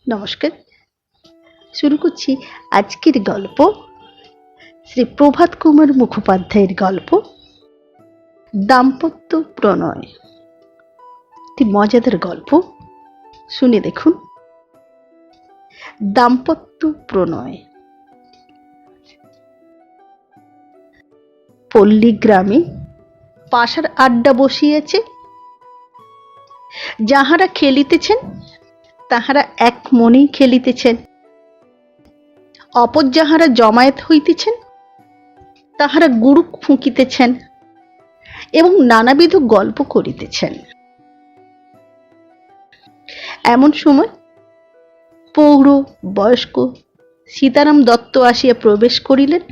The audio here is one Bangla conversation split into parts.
নমস্কার। শুরু করছি আজকের গল্প, শ্রী প্রভাত কুমার মুখোপাধ্যায়ের গল্প দাম্পত্য প্রণয়। একটি মজাদার গল্প, শুনে দেখুন। দাম্পত্য প্রণয়। পল্লী গ্রামে পাশার আড্ডা বসিয়েছে। যাহারা খেলিতেছেন তাহারা এক মনেই খেলিতেছেন, অপর যাহারা জমায়েত হইতেছেন তাহারা গুরুক ফুঁকিতেছেন এবং নানাবিধ গল্প করিতেছেন। এমন সময় প্রৌঢ় বয়স্ক সীতারাম দত্ত আসিয়া প্রবেশ করিলেন।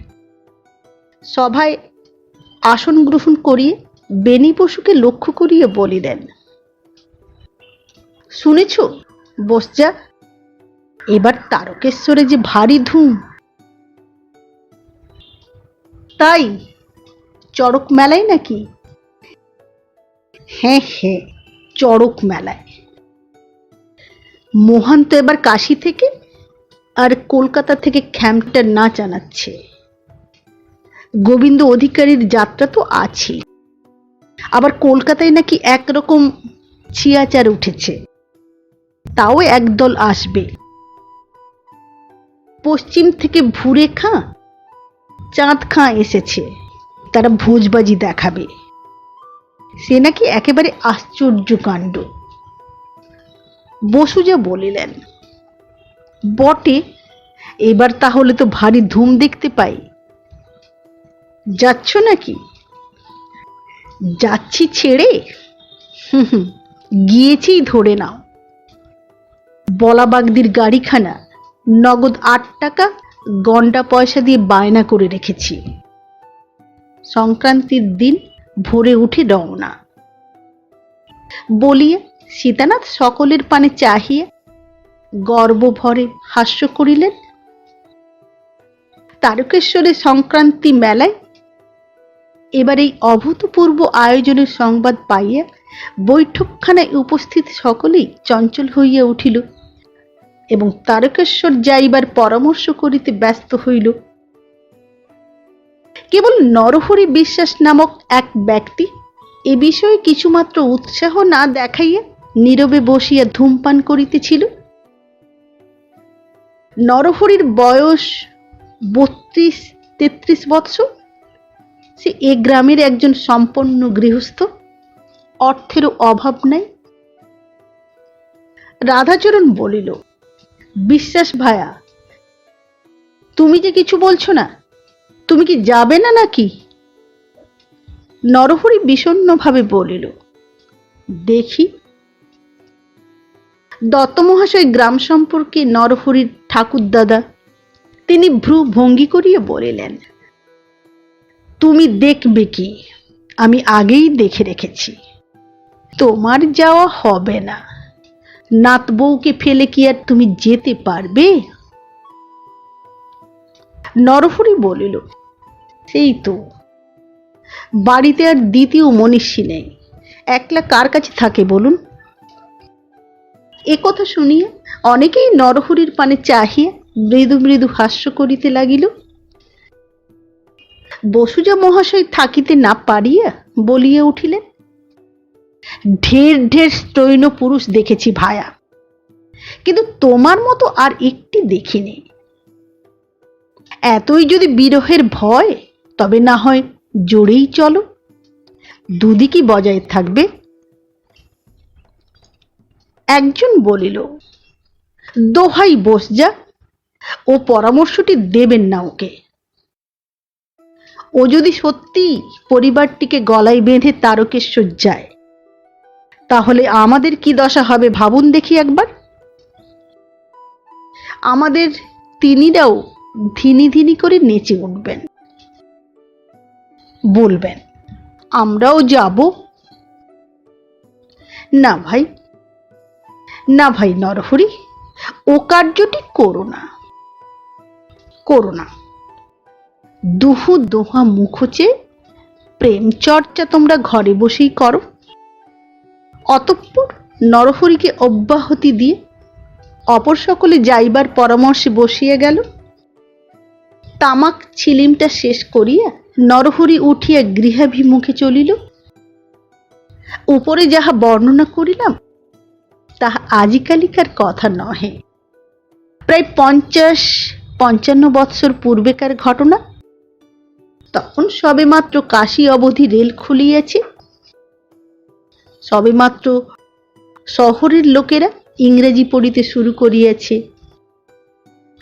সভায় আসন গ্রহণ করিয়ে বেণী বসুকে লক্ষ্য করিয়া বলিলেন, শুনেছ বসজা, এবার তারকেশ্বরে যে ভারী ধুম। তাই? চড়ক মেলায় নাকি? হ্যাঁ হ্যাঁ, চড়ক মেলায়। মোহন তো এবার কাশি থেকে আর কলকাতা থেকে খ্যামটার নাচ আনাচ্ছে। গোবিন্দ অধিকারীর যাত্রা তো আছে। আবার কলকাতায় নাকি একরকম ছিয়াচার উঠেছে, তাও একদল আসবে। পশ্চিম থেকে ভুরে খাঁ, চাঁদ খাঁ এসেছে, তারা ভোজবাজি দেখাবে। সে নাকি একেবারে আশ্চর্য কাণ্ড। বসুজা বলিলেন, বটে, এবার তাহলে তো ভারী ধুম দেখতে পাই। যাচ্ছ নাকি? যাচ্ছি ছেড়ে? গিয়েছেই ধরে নাও। বলাবাগদির গাড়িখানা নগদ ৮ টাকা গন্ডা পয়সা দিয়ে বায়না করে রেখেছি। সংক্রান্তির দিন ভোরে উঠে রওনা। বলিয়া সীতানাথ সকলের পানে চাহিয়া গর্ব ভরে হাস্য করিলেন। তারকেশ্বরে সংক্রান্তি মেলায় এবার এই অভূতপূর্ব আয়োজনের সংবাদ পাইয়া বৈঠকখানায় উপস্থিত সকলেই চঞ্চল হইয়া উঠিল এবং তারকেশ্বর যাইবার পরামর্শ করিতে ব্যস্ত হইল। কেবল নরহরি বিশ্বাস নামক এক ব্যক্তি এ বিষয়ে কিছুমাত্র উৎসাহ না দেখাইয়া নীরবে বসিয়া ধূমপান করিতেছিল। নরহরির বয়স ৩২-৩৩ বৎসর। সে এ গ্রামের একজন সম্পন্ন গৃহস্থ, অর্থেরও অভাব নাই। রাধাচরণ বলিল, বিশ্বাস ভায়া, তুমি যে কিছু বলছো না, তুমি কি যাবে না নাকি? নরহরি বিষণ্ণভাবে বলিল, দেখি। দত্ত মহাশয় গ্রাম সম্পর্কে নরহরির ঠাকুরদাদা। তিনি ভ্রু ভঙ্গি করিয়া বলিলেন, তুমি দেখবে কি, আমি আগেই দেখে রেখেছি। তোমার যাওয়া হবে না। নাত বউকে ফেলে কি আর তুমি যেতে পারবে? নরহরি বলিল, সেই তো, বাড়িতে আর দ্বিতীয় মনীষী নেই, একলা কার কাছে থাকে বলুন? এ কথা শুনিয়া অনেকেই নরহরির পানে চাহিয়া মৃদু মৃদু হাস্য করিতে লাগিল। বসুজা মহাশয় থাকিতে না পারিয়া বলিয়া উঠিলেন, ঢের ঢের স্ত্রৈণ পুরুষ দেখেছি ভায়া, কিন্তু তোমার মতো আর একটি দেখিনি। এতই যদি বিরহের ভয়, তবে না হয় জোরেই চলো, দুদিকই বজায় থাকবে। একজন বলিল, দোহাই বসজা, ও পরামর্শটি দেবেন না ওকে। ও যদি সত্যি পরিবারটিকে গলায় বেঁধে তারকেশ্বর যায়, তাহলে আমাদের কি দশা হবে ভাবুন দেখি একবার। আমাদের তিনিরাও ধিনি ধিনি করে নেচে উঠবেন, বলবেন আমরাও যাব। না ভাই, না ভাই নরহরি, ও কার্যটি করো না, করো না। দুহু দোহা মুখোচে প্রেম চর্চা তোমরা ঘরে বসেই করো। অতঃপর নরহরিকে অব্যাহতি দিয়ে অপর সকলে যাইবার পরামর্শে বসিয়া গেল। তামাক ছিলিমটা শেষ করিয়া নরহরি উঠিয়া গৃহাভিমুখে চলিল। উপরে যাহা বর্ণনা করিলাম তাহা আজিকালিকার কথা নহে, প্রায় 50-55 বৎসর পূর্বেকার ঘটনা। তখন সবেমাত্র কাশী অবধি রেল খুলিয়াছে, সবেমাত্র শহরের লোকেরা ইংরেজি পড়িতে শুরু করিয়াছে।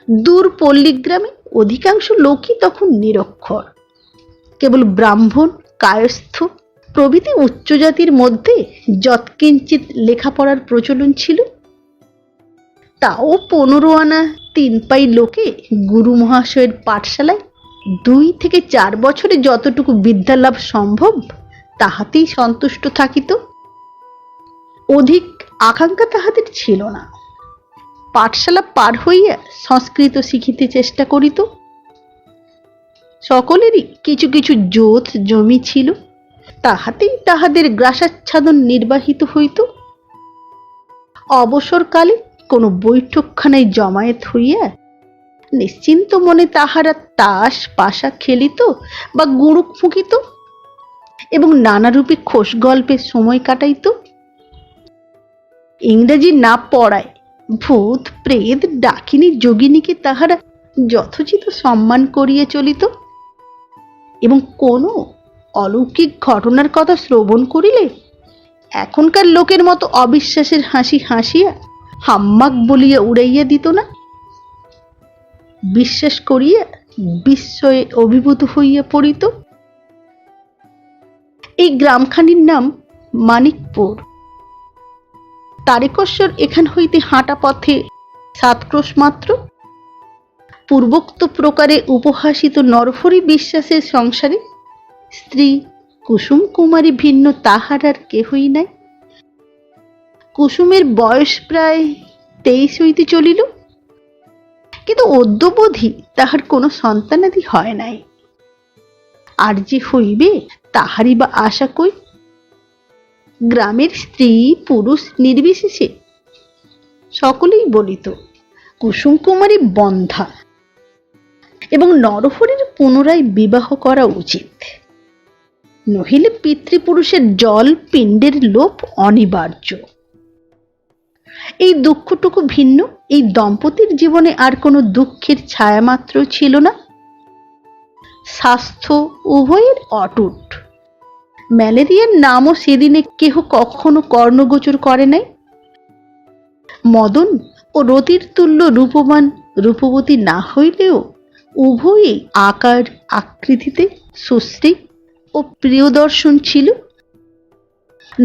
দূর পল্লীগ্রামে অধিকাংশ লোকই তখন নিরক্ষর। কেবল ব্রাহ্মণ, কায়স্থ প্রভৃতি উচ্চ জাতির মধ্যে যৎকিঞ্চিৎ লেখাপড়ার প্রচলন ছিল। তাও 15 আনা 3 পাই লোকে গুরু মহাশয়ের পাঠশালায় 2 থেকে 4 বছরে যতটুকু বিদ্যালাভ সম্ভব তাহাতেই সন্তুষ্ট থাকিত। অধিক আকাঙ্ক্ষা তাহাদের ছিল না। পাঠশালা পার হইয়া সংস্কৃত শিখিতে চেষ্টা করিত। সকলেরই কিছু কিছু জোত জমি ছিল, তাহাতেই তাহাদের গ্রাসাচ্ছাদন নির্বাহিত হইত। অবসরকালে কোনো বৈঠকখানায় জমায়েত হইয়া নিশ্চিন্ত মনে তাহারা তাস পাশা খেলিত বা গুড়ুক ফুঁকিত এবং নানারূপে খোশ গল্পে সময় কাটাইত। ইংরেজি না পড়ায় ভূত প্রেত ডাকিনী যোগিনীকে তাহারা যথোচিত সম্মান করিয়া চলিত এবং কোনো অলৌকিক ঘটনার কথা শ্রবণ করিলে এখনকার লোকের মতো অবিশ্বাসের হাসি হাসিয়া হাম্মাক বলিয়া উড়াইয়া দিত না। বিশ্বাস করিয়া বিস্ময়ে অভিভূত হইয়া পড়িত। এই গ্রামখানির নাম মানিকপুর। তারেকেশ্বর এখান হইতে হাঁটা পথে 7 ক্রোশ মাত্র। পূর্বোক্ত প্রকারে উপহাসিত নরহরি বিশ্বাসের সংসারে স্ত্রী কুসুম কুমারী ভিন্ন তাহার আর কেহই নাই। কুসুমের বয়স প্রায় 23 হইতে চলিল, কিন্তু অদ্যবধি তাহার কোনো সন্তানাদি হয় নাই। আর যে হইবে তাহারই বা আশা কই। গ্রামের স্ত্রী পুরুষ নির্বিশেষে সকলেই বলিত কুসুম কুমারী বন্ধা এবং নরহরির পুনরায় বিবাহ করা উচিত, নহিলে পিতৃপুরুষের জল পিণ্ডের লোপ অনিবার্য। এই দুঃখটুকু ভিন্ন, এই দম্পতির জীবনে আর কোনো দুঃখের ছায়া মাত্র ছিল না। স্বাস্থ্য উভয়ের অটুট। ম্যালেরিয়ার নামও সেদিনে কেহ কখনো কর্ণগোচর করে নাই। মদন ও রতির তুল্য রূপবান রূপবতী না হইলেও উভয়ই আকার আকৃতিতে সুশ্রী ও প্রিয়দর্শন ছিল।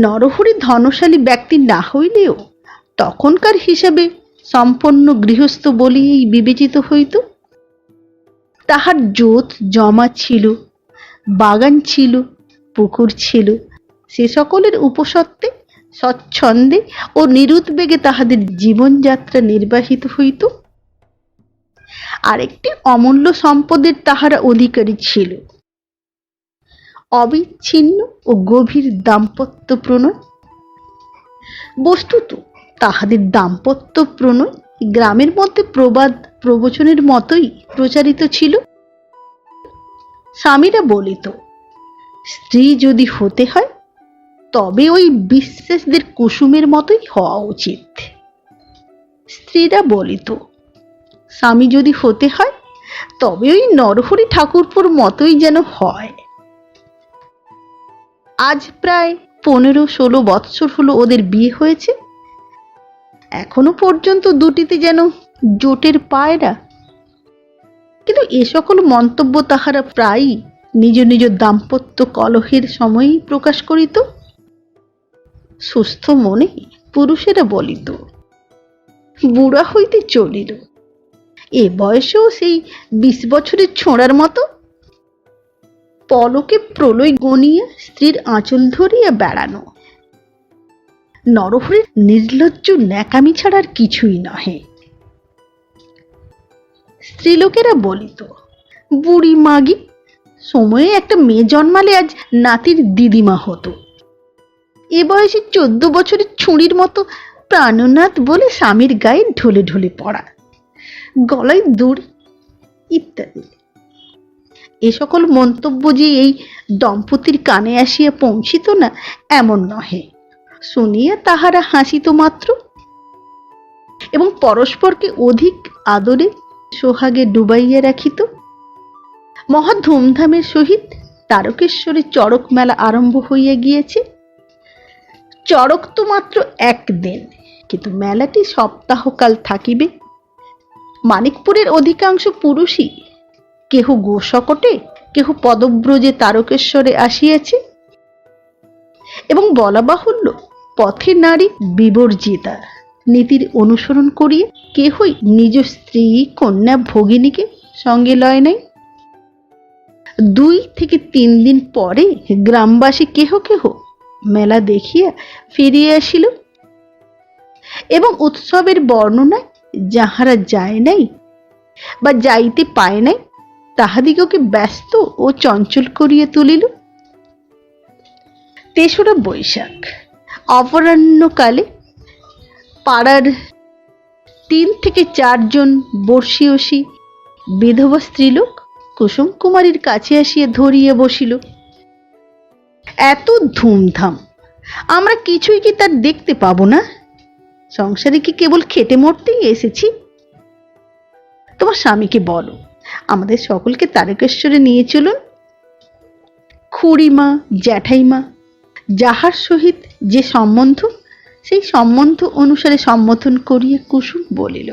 নরহরি ধনশালী ব্যক্তি না হইলেও তখনকার হিসাবে সম্পন্ন গৃহস্থ বলিয়াই বিবেচিত হইত। তাহার জোত জমা ছিল, বাগান ছিল, পুকুর ছিল। সে সকলের উপসত্ত্বে স্বচ্ছন্দে ও নিরুদ্বেগে তাহাদের জীবনযাত্রা নির্বাহিত হইত। আরেকটি অমূল্য সম্পদের তাহারা অধিকারী ছিল, অবিচ্ছিন্ন ও গভীর দাম্পত্য প্রণয়। বস্তুত তাহাদের দাম্পত্য প্রণয় গ্রামের মধ্যে প্রবাদ প্রবচনের মতোই প্রচারিত ছিল। স্বামীরা বলিত, স্ত্রী যদি হতে হয় তবে ওই বিশ্বাসদের কুসুমের মতোই হওয়া উচিত। স্ত্রীরা বলিত, স্বামী যদি হতে হয় তবে ওই নরহরি ঠাকুরপুর মতোই যেন হয়। আজ প্রায় 15-16 বৎসর হলো ওদের বিয়ে হয়েছে, এখনো পর্যন্ত দুটিতে যেন জোটের পায়রা। কিন্তু এ সকল মন্তব্য তাহারা প্রায়ই নিজ নিজ দাম্পত্য কলহের সময়ই প্রকাশ করিত। সুস্থ মনে পুরুষেরা বলিত, বুড়া হইতে চলিল, এ বয়সেও সেই 20 বছরের ছোঁড়ার মতো। পলকে প্রলয় গনিয়া স্ত্রীর আঁচল ধরিয়া বেড়ানো নরহরির নির্লজ্জ ন্যাকামি ছাড়ার কিছুই নহে। স্ত্রীলোকেরা বলিত, বুড়ি মাগি, সময়ে একটা মেয়ে জন্মালে আজ নাতির দিদিমা হতো। এ বয়সে 14 বছরের ছুঁড়ির মতো প্রাণনাথ বলে স্বামীর গায়ে ঢলে ঢলে পড়া, গলায় দড়ি ইত্যাদি। এ সকল মন্তব্য যে এই দম্পতির কানে আসিয়া পৌঁছিত না এমন নহে, শুনিয়া তাহারা হাসিত মাত্র এবং পরস্পরকে অধিক আদরে সোহাগে ডুবাইয়া রাখিত। মহা ধুমধামের সহিত তারকেশ্বরে চড়ক মেলা আরম্ভ হইয়া গিয়েছে। চড়ক তো মাত্র একদিন, কিন্তু মেলাটি সপ্তাহকাল থাকিবে। মানিকপুরের অধিকাংশ পুরুষই কেহ গোশকটে, কেহ পদব্রজে তারকেশ্বরে আসিয়াছে এবং বলা বাহুল্য পথে নারী বিবর্জিতা নীতির অনুসরণ করিয়া কেহই নিজ স্ত্রী কন্যা ভগিনীকে সঙ্গে লয় নাই। 2 থেকে 3 দিন পরে গ্রামবাসী কেহ কেহ মেলা দেখিয়া ফিরিয়া আসিল এবং উৎসবের বর্ণনায় যাহারা যায় নাই বা যাইতে পায় নাই তাহাদিগকে ব্যস্ত ও চঞ্চল করিয়া তুলিল। 3রা বৈশাখ অপরাহ্নকালে পাড়ার 3 থেকে 4 জন বর্ষীয়সী বিধবা স্ত্রীলোক কুসুম কুমারীর কাছে আসিয়া ধরিয়া বসিল। এত ধুমধাম আমরা কিছুই কি তার দেখতে পাবো না? সংসারে কি কেবল খেটে মরতেই এসেছি? তোমার স্বামীকে বলো আমাদের সকলকে তারকেশ্বরে নিয়ে চলুন। খুড়িমা জ্যাঠাইমা যাহার সহিত যে সম্বন্ধ, সেই সম্বন্ধ অনুসারে সম্বোধন করিয়া কুসুম বলিল,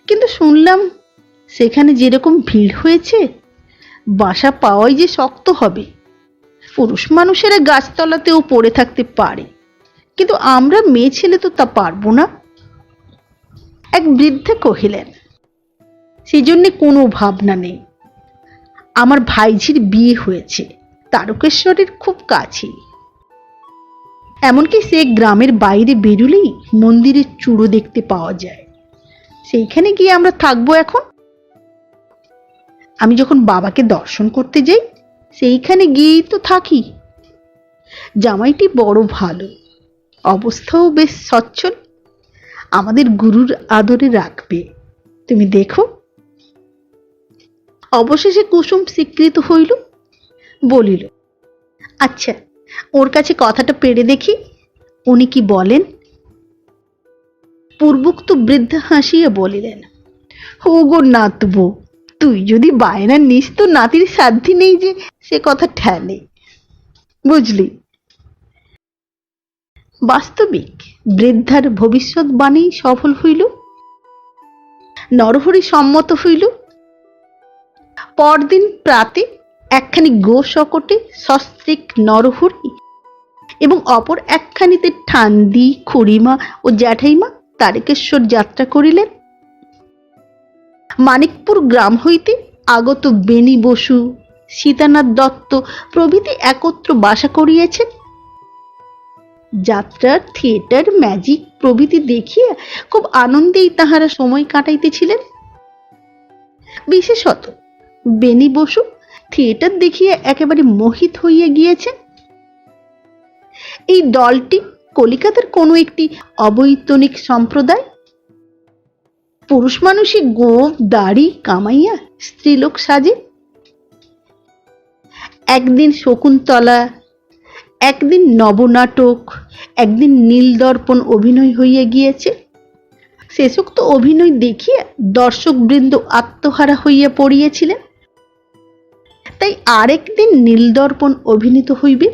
কিন্তু শুনলাম সেখানে যেরকম ভিড় হয়েছে বাসা পাওয়াই যে শক্ত হবে। পুরুষ মানুষেরা গাছতলাতেও পড়ে থাকতে পারে, কিন্তু আমরা মেয়ে ছেলে তো তা পারবো না। এক বৃদ্ধা কহিলেন, সেই জন্য কোনো ভাবনা নেই। আমার ভাইঝির বিয়ে হয়েছে তারকেশ্বরের খুব কাছে, এমনকি সে গ্রামের বাইরে বেরুলেই মন্দিরের চূড়ো দেখতে পাওয়া যায়। সেইখানে গিয়ে আমরা থাকবো। এখন আমি যখন বাবাকে দর্শন করতে যাই সেইখানে গিয়েই তো থাকি। জামাইটি বড় ভালো, অবস্থাও বেশ সচ্ছল, আমাদের গুরুর আদরে রাখবে, তুমি দেখো। অবশেষে কুসুম স্বীকৃত হইল, বলিল, আচ্ছা ওর কাছে কথাটা পেড়ে দেখি, উনি কি বলেন। পূর্বোক্ত বৃদ্ধা হাসিয়া বলিলেন, ও গো নাতবো, তুই যদি বায়না নিস তো নাতির সাধ্যি নেই যে সে কথা ঠেলে, বুঝলি। বাস্তবিক বৃদ্ধার ভবিষ্যৎবাণী সফল হইল। নরহরি সম্মত হইল। পরদিন প্রাতে একখানি গো শকটে সস্ত্রীক নরহরি এবং অপর একখানিতে ঠান্দি খুড়িমা ও জ্যাঠাইমা তারকেশ্বর যাত্রা করিলেন। মানিকপুর গ্রাম হইতে আগত বেনি বসু, সীতানাথ দত্ত প্রভৃতি একত্র বাসা করিয়াছেন। যাত্রার থিয়েটার, ম্যাজিক প্রভৃতি দেখিয়া খুব আনন্দেই তাহারা সময় কাটাইতেছিলেন। বিশেষত বেনি বসু থিয়েটার দেখিয়া একেবারে মোহিত হইয়া গিয়েছেন। এই দলটি কলিকাতার কোনো একটি অবৈতনিক সম্প্রদায়। পুরুষ মানুষই গোঁফ দাড়ি কামাইয়া স্ত্রীলোক সাজে। একদিন শকুন্তলা, একদিন নবনাটক, একদিন নীলদর্পণ অভিনয় হইয়া গিয়েছে। শেষোক্ত অভিনয় দেখিয়া দর্শকবৃন্দ আত্মহারা হইয়া পড়িয়াছিলেন। তাই আরেকদিন নীলদর্পণ অভিনীত হইবে।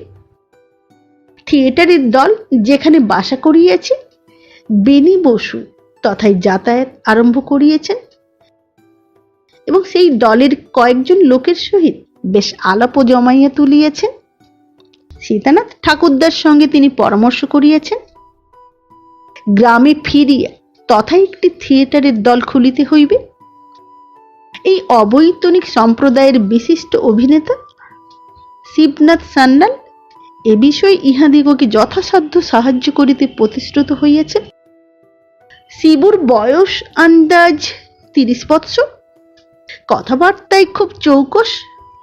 থিয়েটারের দল যেখানে বাসা করিয়াছে বেনি বসু তথায় যাতায়াত আরম্ভ করিয়েছেন এবং সেই দলের কয়েকজন লোকের সহিত বেশ আলাপও জমাইয়া তুলিয়াছেন। সীতানাথ ঠাকুরদার সঙ্গে তিনি পরামর্শ করিয়াছেন, গ্রামে ফিরিয়া তথায় একটি থিয়েটারের দল খুলিতে হইবে। এই অবৈতনিক সম্প্রদায়ের বিশিষ্ট অভিনেতা শিবনাথ সান্যাল এ বিষয়ে ইহাদিগকে যথাসাধ্য সাহায্য করিতে প্রতিশ্রুত হইয়াছেন। শিবুর বয়স আন্দাজ 30 বৎসর, কথাবার্তায় খুব চৌকস,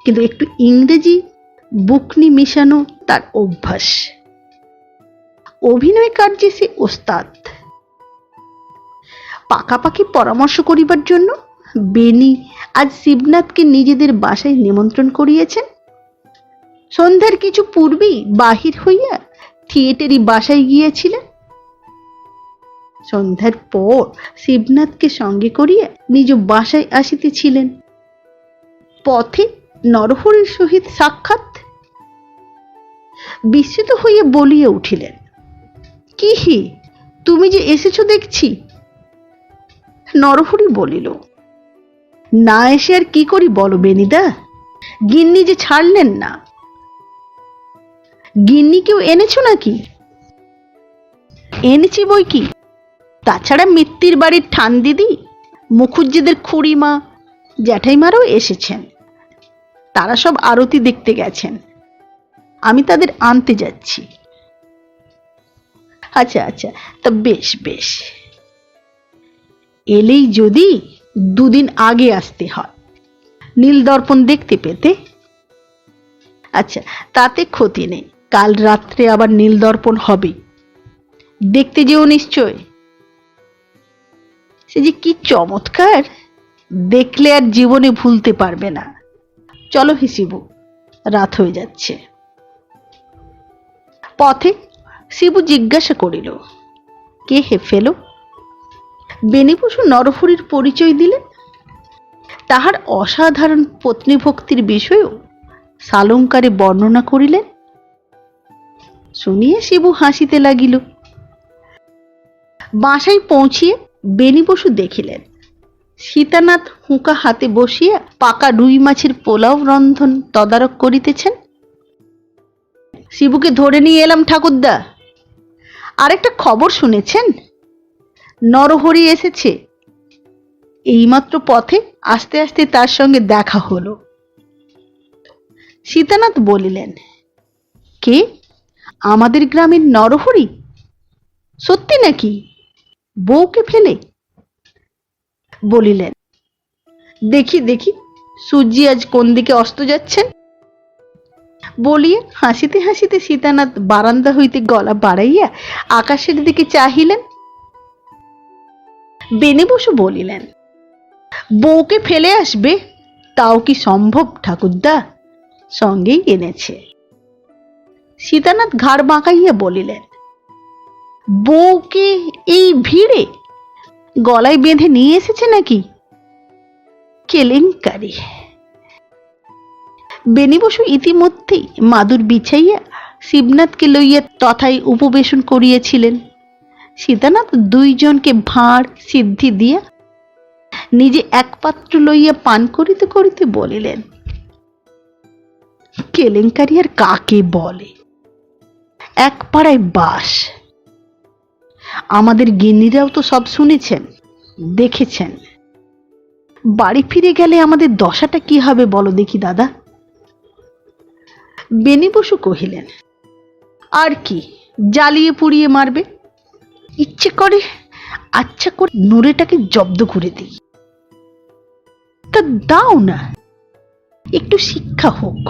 কিন্তু একটু ইংরেজি বুকনি মিশানো তার অভ্যাস। অভিনয় কার্যে সে ওস্তাদ। পাকাপাকি পরামর্শ করিবার জন্য বেনি আজ শিবনাথকে নিজেদের বাসায় নিমন্ত্রণ করিয়েছেন। সন্ধ্যার কিছু পূর্বেই বাহির হইয়া থিয়েটারি বাসায় গিয়েছিলেন। সন্ধ্যার পর শিবনাথকে সঙ্গে করিয়া নিজ বাসায় আসিতেছিলেন। পথে নরহরির সহিত সাক্ষাৎ। বিস্মিত হইয়া বলিয়া উঠিলেন, কি হি, তুমি যে এসেছ দেখছি। নরহরি বলিল, না এসে আর কি করি বলো বেনিদা, গিন্নি যে ছাড়লেন না। গিন্নিকেও এনেছো নাকি? এনেছি বই কি, তাছাড়া মিত্তির বাড়ির ঠান দিদি, মুখুজ্জেদের খুড়িমা, জ্যাঠাইমারাও এসেছেন। তারা সব আরতি দেখতে গেছেন, আমি তাদের আনতে যাচ্ছি। আচ্ছা আচ্ছা, তা বেশ বেশ। এলেই যদি দুদিন আগে আসতে হয়, নীল দর্পণ দেখতে পেতে। আচ্ছা, তাতে ক্ষতি নেই, কাল রাত্রে আবার নীল দর্পণ হবে, দেখতে যেও নিশ্চয়। সে যে কি চমৎকার, দেখলে আর জীবনে ভুলতে পারবে না। চলো হে শিবু, রাত হয়ে যাচ্ছে। পথে শিবু জিজ্ঞাসা করিল, কে হে ফেলো? বেনি বসু নরহরির পরিচয় দিলেন। তাহার অসাধারণ পত্নীভক্তির বিষয়েও সালঙ্কারে বর্ণনা করিলেন। শুনিয়া শিবু হাসিতে লাগিল। বাসায় পৌঁছিয়ে বেনি বসু দেখিলেন সীতানাথ হুঁকা হাতে বসিয়া পাকা রুই মাছের পোলাও রন্ধন তদারক করিতেছেন। শিবুকে ধরে নিয়ে এলাম ঠাকুরদা। আরেকটা খবর শুনেছেন? নরহরি এসেছে। এইমাত্র পথে আস্তে আস্তে তার সঙ্গে দেখা হলো। সীতানাথ বলিলেন, কে? আমাদের গ্রামের নরহরি? সত্যি নাকি? বউকে ফেলে? বলিলেন, দেখি দেখি সূর্যি আজ কোন দিকে অস্ত যাচ্ছেন। বলিয়া হাসিতে হাসিতে সীতানাথ বারান্দা হইতে গলা বাড়াইয়া আকাশের দিকে চাহিলেন। বেনি বসু বলিলেন, বউকে ফেলে আসবে, তাও কি সম্ভব ঠাকুরদা? সঙ্গেই এনেছে। সীতানাথ ঘাড় বাঁকাইয়া বলিলেন, বউকে এই ভিড়ে গলায় বেঁধে নিয়ে এসেছে নাকি? কেলেঙ্কারি। বেনি বসু ইতিমধ্যেই মাদুর বিছাইয়া শিবনাথকে লইয়া তথায় উপবেশন করিয়াছিলেন। সীতানাথ দুইজনকে ভাঁড় সিদ্ধি দিয়া নিজে এক পাত্র লইয়া পান করিতে করিতে বলিলেন, কেলেঙ্কারি আর কাকে বলে? এক পাড়ায় বাস। আমাদের গিন্নিরাও তো সব শুনেছেন, দেখেছেন। বাড়ি ফিরে গেলে আমাদের দশাটা কি হবে বলো দেখি দাদা? বেনি বসু কহিলেন, আর কি, জ্বালিয়ে পুড়িয়ে মারবে। ইচ্ছে করে আচ্ছা করে নুরেটাকে জব্দ করে দিই। তা দাও না, একটু শিক্ষা হোক।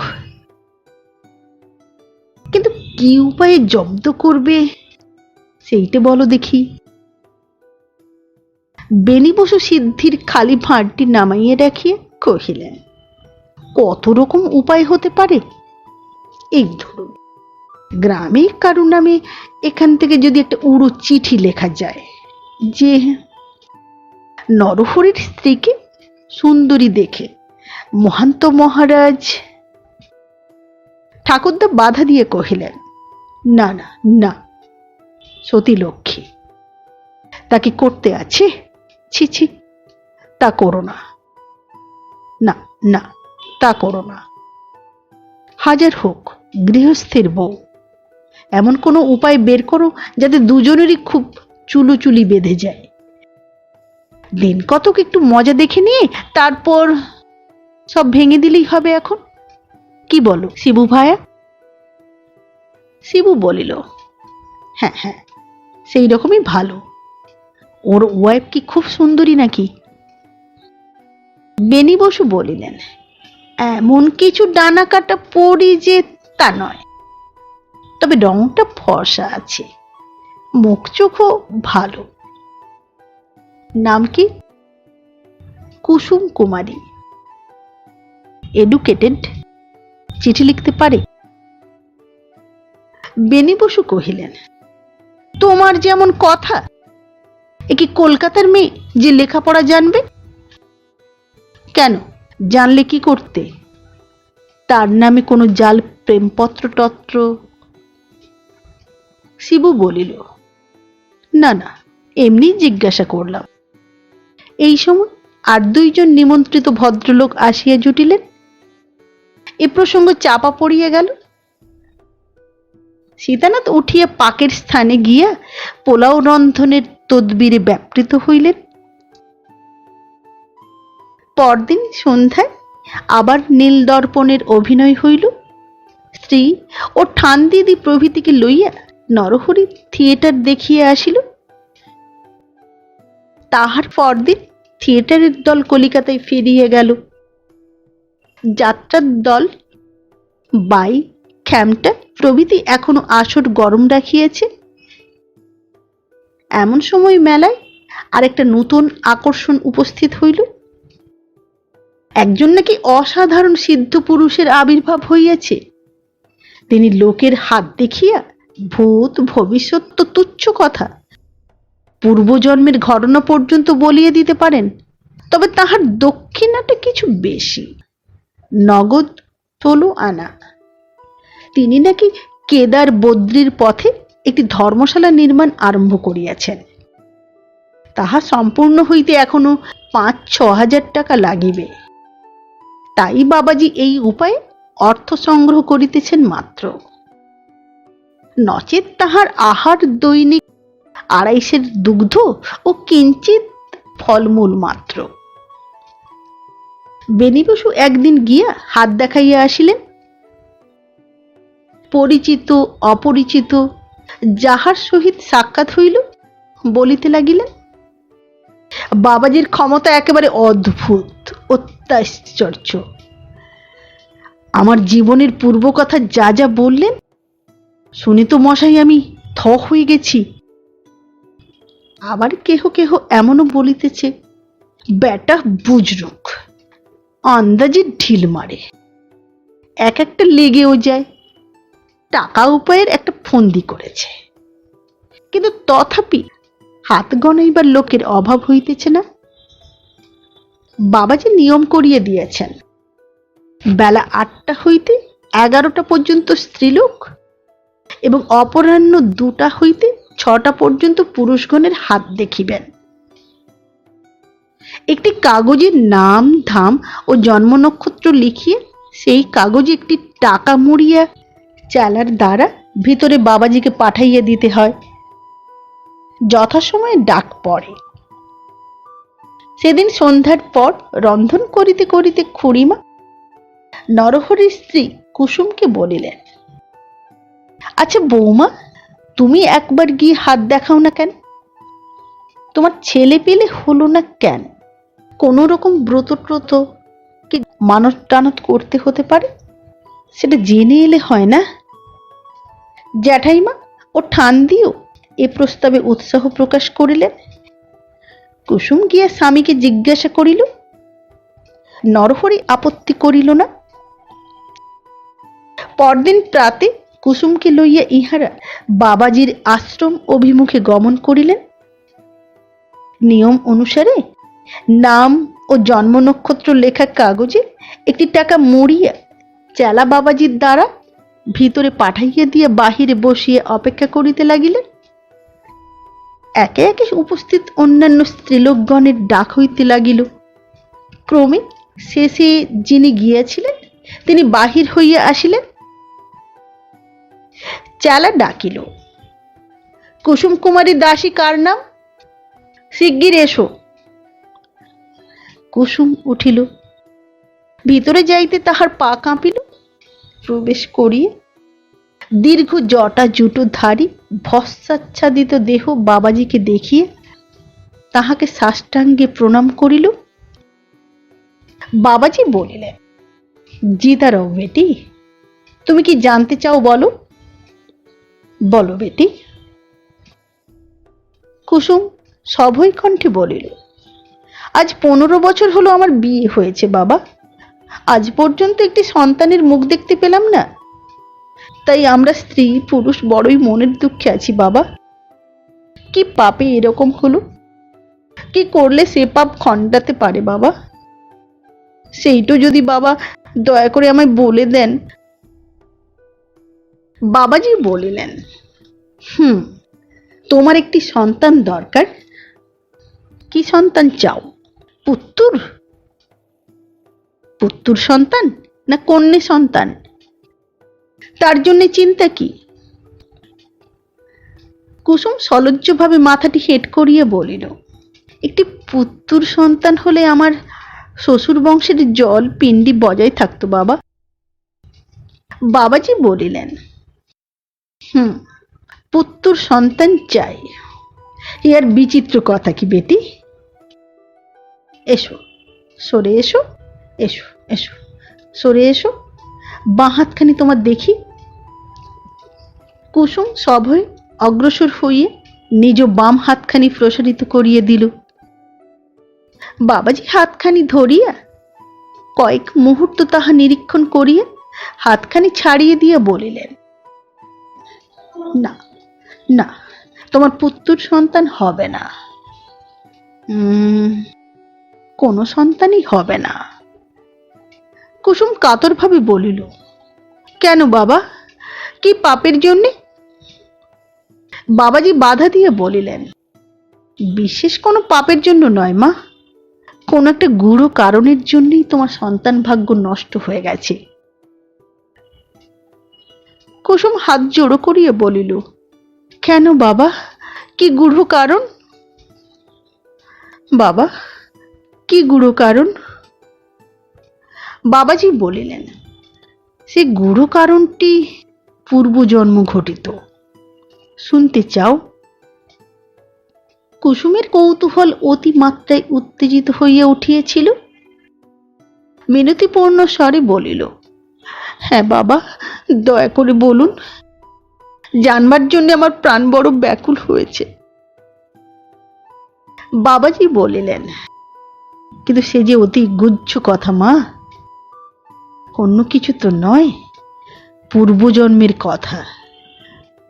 কিন্তু কি উপায়ে জব্দ করবে সেইটা বলো দেখি। বেনি বসু সিদ্ধির খালি ভাঁড়টি নামাইয়া রাখিয়া কহিলেন, কত রকম উপায় হতে পারে। এই ধরুন, গ্রামে কারো নামে এখান থেকে যদি একটা উড়ো চিঠি লেখা যায় যে নরহরির স্ত্রীকে সুন্দরী দেখে মহান্ত মহারাজ। ঠাকুরদা বাধা দিয়ে কহিলেন, না না না, সতী লক্ষ্মী, তাকে করতে আছে? ছি ছি, তা করো না। না না, তা করো না। হাজার হোক গৃহস্থের বউ, এমন কোনো উপায় বের করো যাতে দুজনেরই খুব চুলোচুলি বেঁধে যায়। দিন কতক একটু মজা দেখে নিয়ে তারপর সব ভেঙে দিলেই হবে। এখন কি বলো শিবু ভায়া? শিবু বলিল, হ্যাঁ হ্যাঁ, সেই রকমই ভালো। ওর ওয়াইফ কি খুব সুন্দরী নাকি? বেনি বসু বলিলেন, এমন কিছু ডানা কাটা পড়ি যে তা নয়, তবে রংটা ফর্সা আছে। মুখ চোখও ভালো। নাম কি? কুসুম কুমারী। এডুকেটেড, চিঠি লিখতে পারে? বেনি বসু কহিলেন, তোমার যেমন কথা, এ কি কলকাতার মেয়ে যে লেখাপড়া জানবে? কেন, জানলে কি করতে? তার নামে কোনো জাল প্রেমপত্র টত্র? শিবু বলিল, না না, এমনি জিজ্ঞাসা করলাম। এই সময় আর দুইজন নিমন্ত্রিত ভদ্রলোক আসিয়া জুটিলেন। এ প্রসঙ্গ চাপা পড়িয়া গেল। সীতানাথ উঠিয়া পাকের স্থানে গিয়া পোলাও রন্ধনের তদবিরে ব্যাপৃত হইলেন। পরদিন সন্ধ্যায় আবার নীল দর্পণের অভিনয় হইল। স্ত্রী ও ঠান দিদি প্রভৃতিকে লইয়া নরহরি থিয়েটার দেখিয়া আসিল। তাহার পরদিন থিয়েটারের দল কলিকাতায় ফিরিয়া গেল। যাত্রার দল বাই, খ্যামটা প্রভৃতি এখনো আসর গরম রাখিয়াছে। এমন সময় মেলায় আরেকটা নতুন আকর্ষণ উপস্থিত হইল। একজন নাকি অসাধারণ সিদ্ধ পুরুষের আবির্ভাব হইয়াছে। তিনি লোকের হাত দেখিয়া ভূত ভবিষ্যৎ তো তুচ্ছ কথা, পূর্বজন্মের ঘটনা পর্যন্ত বলিয়ে দিতে পারেন। তবে তাহার দক্ষিণাটা কিছু বেশি, নগদ 16 আনা। তিনি নাকি কেদার বদ্রীর পথে একটি ধর্মশালা নির্মাণ আরম্ভ করিয়াছেন। তাহা সম্পূর্ণ হইতে এখনো 5-6 হাজার টাকা লাগিবে। তাই বাবাজি এই উপায়ে অর্থ সংগ্রহ করিতেছেন মাত্র। নচেত তাহার আহার দৈনিক 250 দুগ্ধ ও কিঞ্চিত ফলমূল মাত্র। বেনি বসু একদিন গিয়া হাত দেখাইয়া আসিলেন। পরিচিত অপরিচিত যাহার সহিত সাক্ষাৎ হইল বলিতে লাগিলেন, বাবাজির ক্ষমতা একেবারে অদ্ভুত, অত্যাশ্চর্য। আমার জীবনের পূর্ব কথা যা যা বললেন শুনে তো মশাই আমি থ হয়ে গেছি। আবার কেহ কেহ এমনও বলিতেছে, বেটা বুজরুক, আন্দাজে ঢিল মারে, এক একটা লেগেও যায়, টাকা উপায়ের একটা ফন্দি করেছে। কিন্তু তথাপি হাত গনাইবার লোকের অভাব হইতেছে না। বাবাজি নিয়ম করিয়ে দিয়েছেন, বেলা 8টা হইতে 11টা পর্যন্ত স্ত্রীলোক এবং অপরাহ্ন 2টা হইতে 6টা পর্যন্ত পুরুষগণের হাত দেখিবেন। একটি কাগজে নাম ধাম ও জন্ম নক্ষত্র লিখিয়ে সেই কাগজে একটি টাকা মুড়িয়া চালার দ্বারা ভিতরে বাবাজিকে পাঠাইয়া দিতে হয়। যথাসময়ে ডাক পড়ে। সেদিন সন্ধ্যার পর রন্ধন করিতে করিতে খুড়িমা নরহরির স্ত্রী কুসুমকে বলিলেন, আচ্ছা বৌমা, তুমি একবার গিয়ে হাত দেখাও না কেন? তোমার ছেলে পেলে হলো না কেন? কোন রকম ব্রত ট্রত কি মানত টানত করতে হতে পারে, সেটা জেনে এলে হয় না? জ্যাঠাইমা ও ঠান দিও এ প্রস্তাবে উৎসাহ প্রকাশ করিলেন। কুসুম গিয়া স্বামীকে জিজ্ঞাসা করিল। নরহরি আপত্তি করিল না। পরদিন প্রাতে কুসুমকে লইয়া ইহারা বাবাজির আশ্রম অভিমুখে গমন করিলেন। নিয়ম অনুসারে নাম ও জন্ম নক্ষত্র লেখা কাগজে একটি টাকা মুড়িয়া চেলা বাবাজির দ্বারা ভিতরে পাঠাইয়া দিয়া বাহিরে বসিয়া অপেক্ষা করিতে লাগিলেন। একে একে উপস্থিত অন্যান্য স্ত্রীলোকগণের ডাক হইতে লাগিল। ক্রমে শেষে যিনি গিয়াছিলেন তিনি বাহির হইয়া আসিলেন। চেলা ডাকিল, কুসুম কুমারী দাসী কার নাম? শিগগির এসো। কুসুম উঠিল। ভিতরে যাইতে তাহার পা কাঁপিল। প্রবেশ করিয়া দীর্ঘ জটা জুটো ধারী ভস্মাচ্ছাদিত দেহ বাবাজিকে দেখিয়ে তাহাকে সাষ্টাঙ্গে প্রণাম করিল। বাবাজি বলিলেন, জিতারাও বেটি, তুমি কি জানতে চাও বলো? বলো বেটি। কুসুম সভয় কণ্ঠে বলিল, আজ 15 বছর হলো আমার বিয়ে হয়েছে বাবা, আজ পর্যন্ত একটি সন্তানের মুখ দেখতে পেলাম না। তাই আমরা স্ত্রী পুরুষ বড়ই মনের দুঃখে আছি বাবা। কি পাপে এরকম হলো? কি করলে সে পাপ খণ্ডাতে পারে বাবা? সেইটা যদি বাবা দয়া করে আমায় বলে দেন। বাবাজি বলিলেন, তোমার একটি সন্তান দরকার। কি সন্তান চাও? পুত্তুর? পুত্তুর সন্তান না কন্যা সন্তান? তার জন্য চিন্তা কি? কুসুম সলজ্জভাবে মাথাটি হেঁট করিয়ে বলিল, একটি পুত্তুর সন্তান হলে আমার শ্বশুর বংশের জল পিণ্ডি বজায় থাকতো বাবা। বাবাজি বলিলেন, পুত্তুর সন্তান চাই, এর বিচিত্র কথা কি বেটি? এসো, সরে এসো, এসো এসো, সরে এসো, বাঁ হাতখানি তোমার দেখি। কুসুম সভয়ে অগ্রসর হইয়ে নিজ বাম হাতখানি প্রসারিত করিয়ে দিল। বাবাজি হাতখানি ধরিয়া কয়েক মুহূর্ত তাহা নিরীক্ষণ করিয়া হাতখানি ছাড়িয়ে দিয়া বলিলেন, না না, তোমার পুত্তুর সন্তান হবে না। কোনো সন্তানই হবে না। কুসুম কাতরভাবে বলিল, কেন বাবা, কি পাপের জন্যে? বাবাজি বাধা দিয়ে বলিলেন, বিশেষ কোনো পাপের জন্য নয় মা, কোন একটা গূঢ় কারণের জন্যই তোমার সন্তান ভাগ্য নষ্ট হয়ে গেছে। কুসুম হাত জোড়ো করিয়ে বলিল, কেন বাবা, কি গূঢ় কারণ? বাবা, কি গূঢ় কারণ? বাবাজি বলিলেন, সে গূঢ় কারণটি পূর্বজন্ম ঘটিত। শুনতে চাও? কুসুমের কৌতূহল অতিমাত্রায় উত্তেজিত হইয়া উঠিয়াছিল। মিনতিপূর্ণ স্বরে বলিল, হ্যাঁ বাবা, দয়া করে বলুন, জানবার জন্য আমার প্রাণ বড় ব্যাকুল হয়েছে। বাবাজি বলিলেন, কিন্তু সে যে অতি গুজ্জ কথা মা, অন্য কিছু তো নয়, পূর্বজন্মের কথা।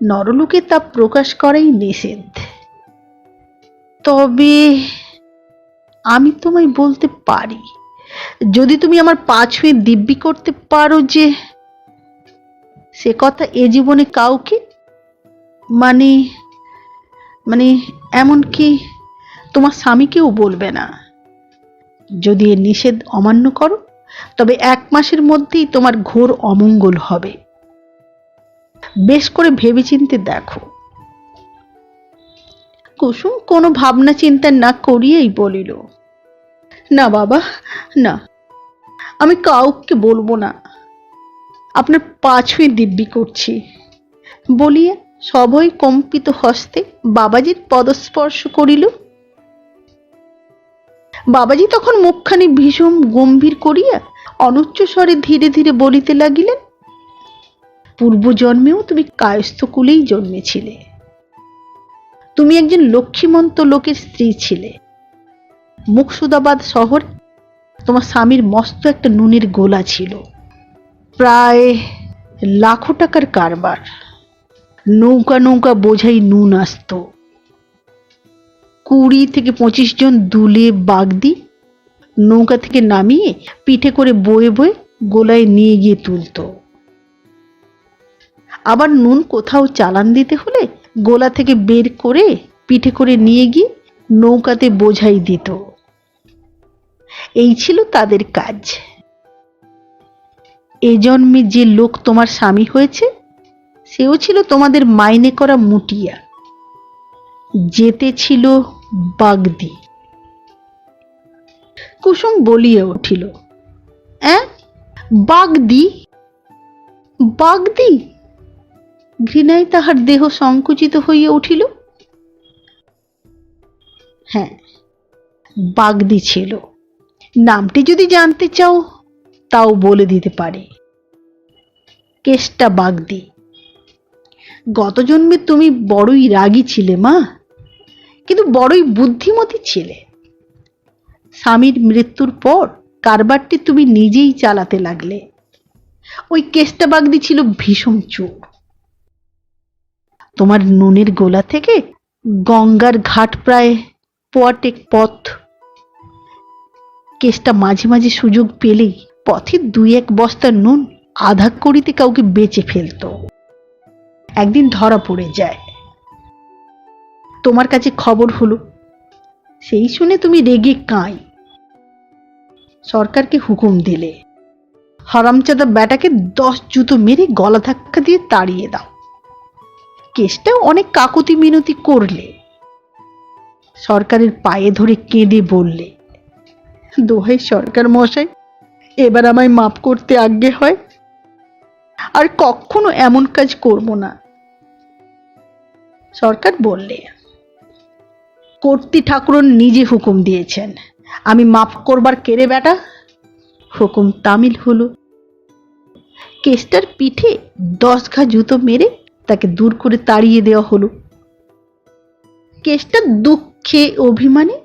নরলোকে তা প্রকাশ করাই নিষেধ। তবে আমি তোমায় বলতে পারি, যদি তুমি আমার পা ছুঁয়ে দিব্যি করতে পারো যে সে কথা এ জীবনে কাউকে, মানে মানে এমনকি তোমার স্বামীকেও বলবে না। যদি এ নিষেধ অমান্য করো, তবে 1 মাসের মধ্যেই তোমার ঘোর অমঙ্গল হবে। বেশ করে ভেবেচিন্তে দেখো। কুসুম কোনো ভাবনা চিন্তা না করিয়েই বলিল, না বাবা, না, আমি কাউকে বলবো না, আপনার পা ছুঁয়ে দিব্যি করছি। বলিয়া সভয় কম্পিত হস্তে বাবাজির পদস্পর্শ করিল। বাবাজি তখন মুখখানি ভীষণ গম্ভীর করিয়া অনুচ্চ স্বরে ধীরে ধীরে বলিতে লাগিলেন, পূর্বজন্মেও তুমি কায়স্থ কুলেই জন্মেছিলে। তুমি একজন লক্ষ্মীমন্ত লোকের স্ত্রী ছিলে। মুকসুদাবাদ শহরে তোমার স্বামীর মস্ত একটা নুনের গোলা ছিল, প্রায় লাখো টাকার কারবার। নৌকা নৌকা বোঝাই নুন আসত। 20 থেকে 25 জন দুলে বাগদি নৌকা থেকে নামিয়ে পিঠে করে বয়ে বয়ে গোলায় নিয়ে গিয়ে তুলত। আবার নুন কোথাও চালান দিতে হলে গোলা থেকে বের করে পিঠে করে নিয়ে গিয়ে নৌকাতে বোঝাই দিত। এই ছিল তাদের কাজ। এ জন্মে যে লোক তোমার স্বামী হয়েছে, সেও ছিল তোমাদের মাইনে করা মুটিয়া, যেতে ছিল বাগদি। কুসুম বলিয়া উঠিল, বাগদি? বাগদি? ঘৃণায় তাহার দেহ সংকুচিত হইয়া উঠিল। হ্যাঁ, বাগদি ছিল। নামটি যদি জানতে চাও তাও বলে দিতে পারি, কেষ্টা বাগদি। গত জন্মে তুমি বড়ই রাগী ছিলে মা, কিন্তু বড়ই বুদ্ধিমতী ছিলে। স্বামীর মৃত্যুর পর কারবারটি তুমি নিজেই চালাতে লাগলে। ওই কেষ্টা বাগদি ছিল ভীষণ চোর। তোমার নুনের গোলা থেকে গঙ্গার ঘাট প্রায় পোয়াটেক পথ। কেষ্টা মাঝে মাঝে সুযোগ পেলেই পথে 2-1 বস্তা নুন আধা কড়িতে কাউকে বেচে ফেলতো। একদিন ধরা পড়ে যায়। তোমার কাছে খবর হলো। সেই শুনে তুমি রেগে কাঁই। সরকারকে হুকুম দিলে হারামজাদা বেটাকে 10 জুতো মেরে গলা ধাক্কা দিয়ে তাড়িয়ে দাও। কেসটাও অনেক কাকুতি মিনতি করলে। সরকারের পায়ে ধরে কেঁদে বললে, দোহাই সরকার মশাই, এবার আমায় মাফ করতে আজ্ঞে হয়। আর কখনো এমন কাজ করব না। সরকার বললে, কর্ত্রী ঠাকুরন নিজে হুকুম দিয়েছেন, আমি মাফ করবার কেড়ে বেটা। হুকুম তামিল হলো। কেষ্টার পিঠে 10 ঘা জুতো মেরে তাকে দূর করে তাড়িয়ে দেওয়া হলো। কেষ্টার দুঃখে অভিমানে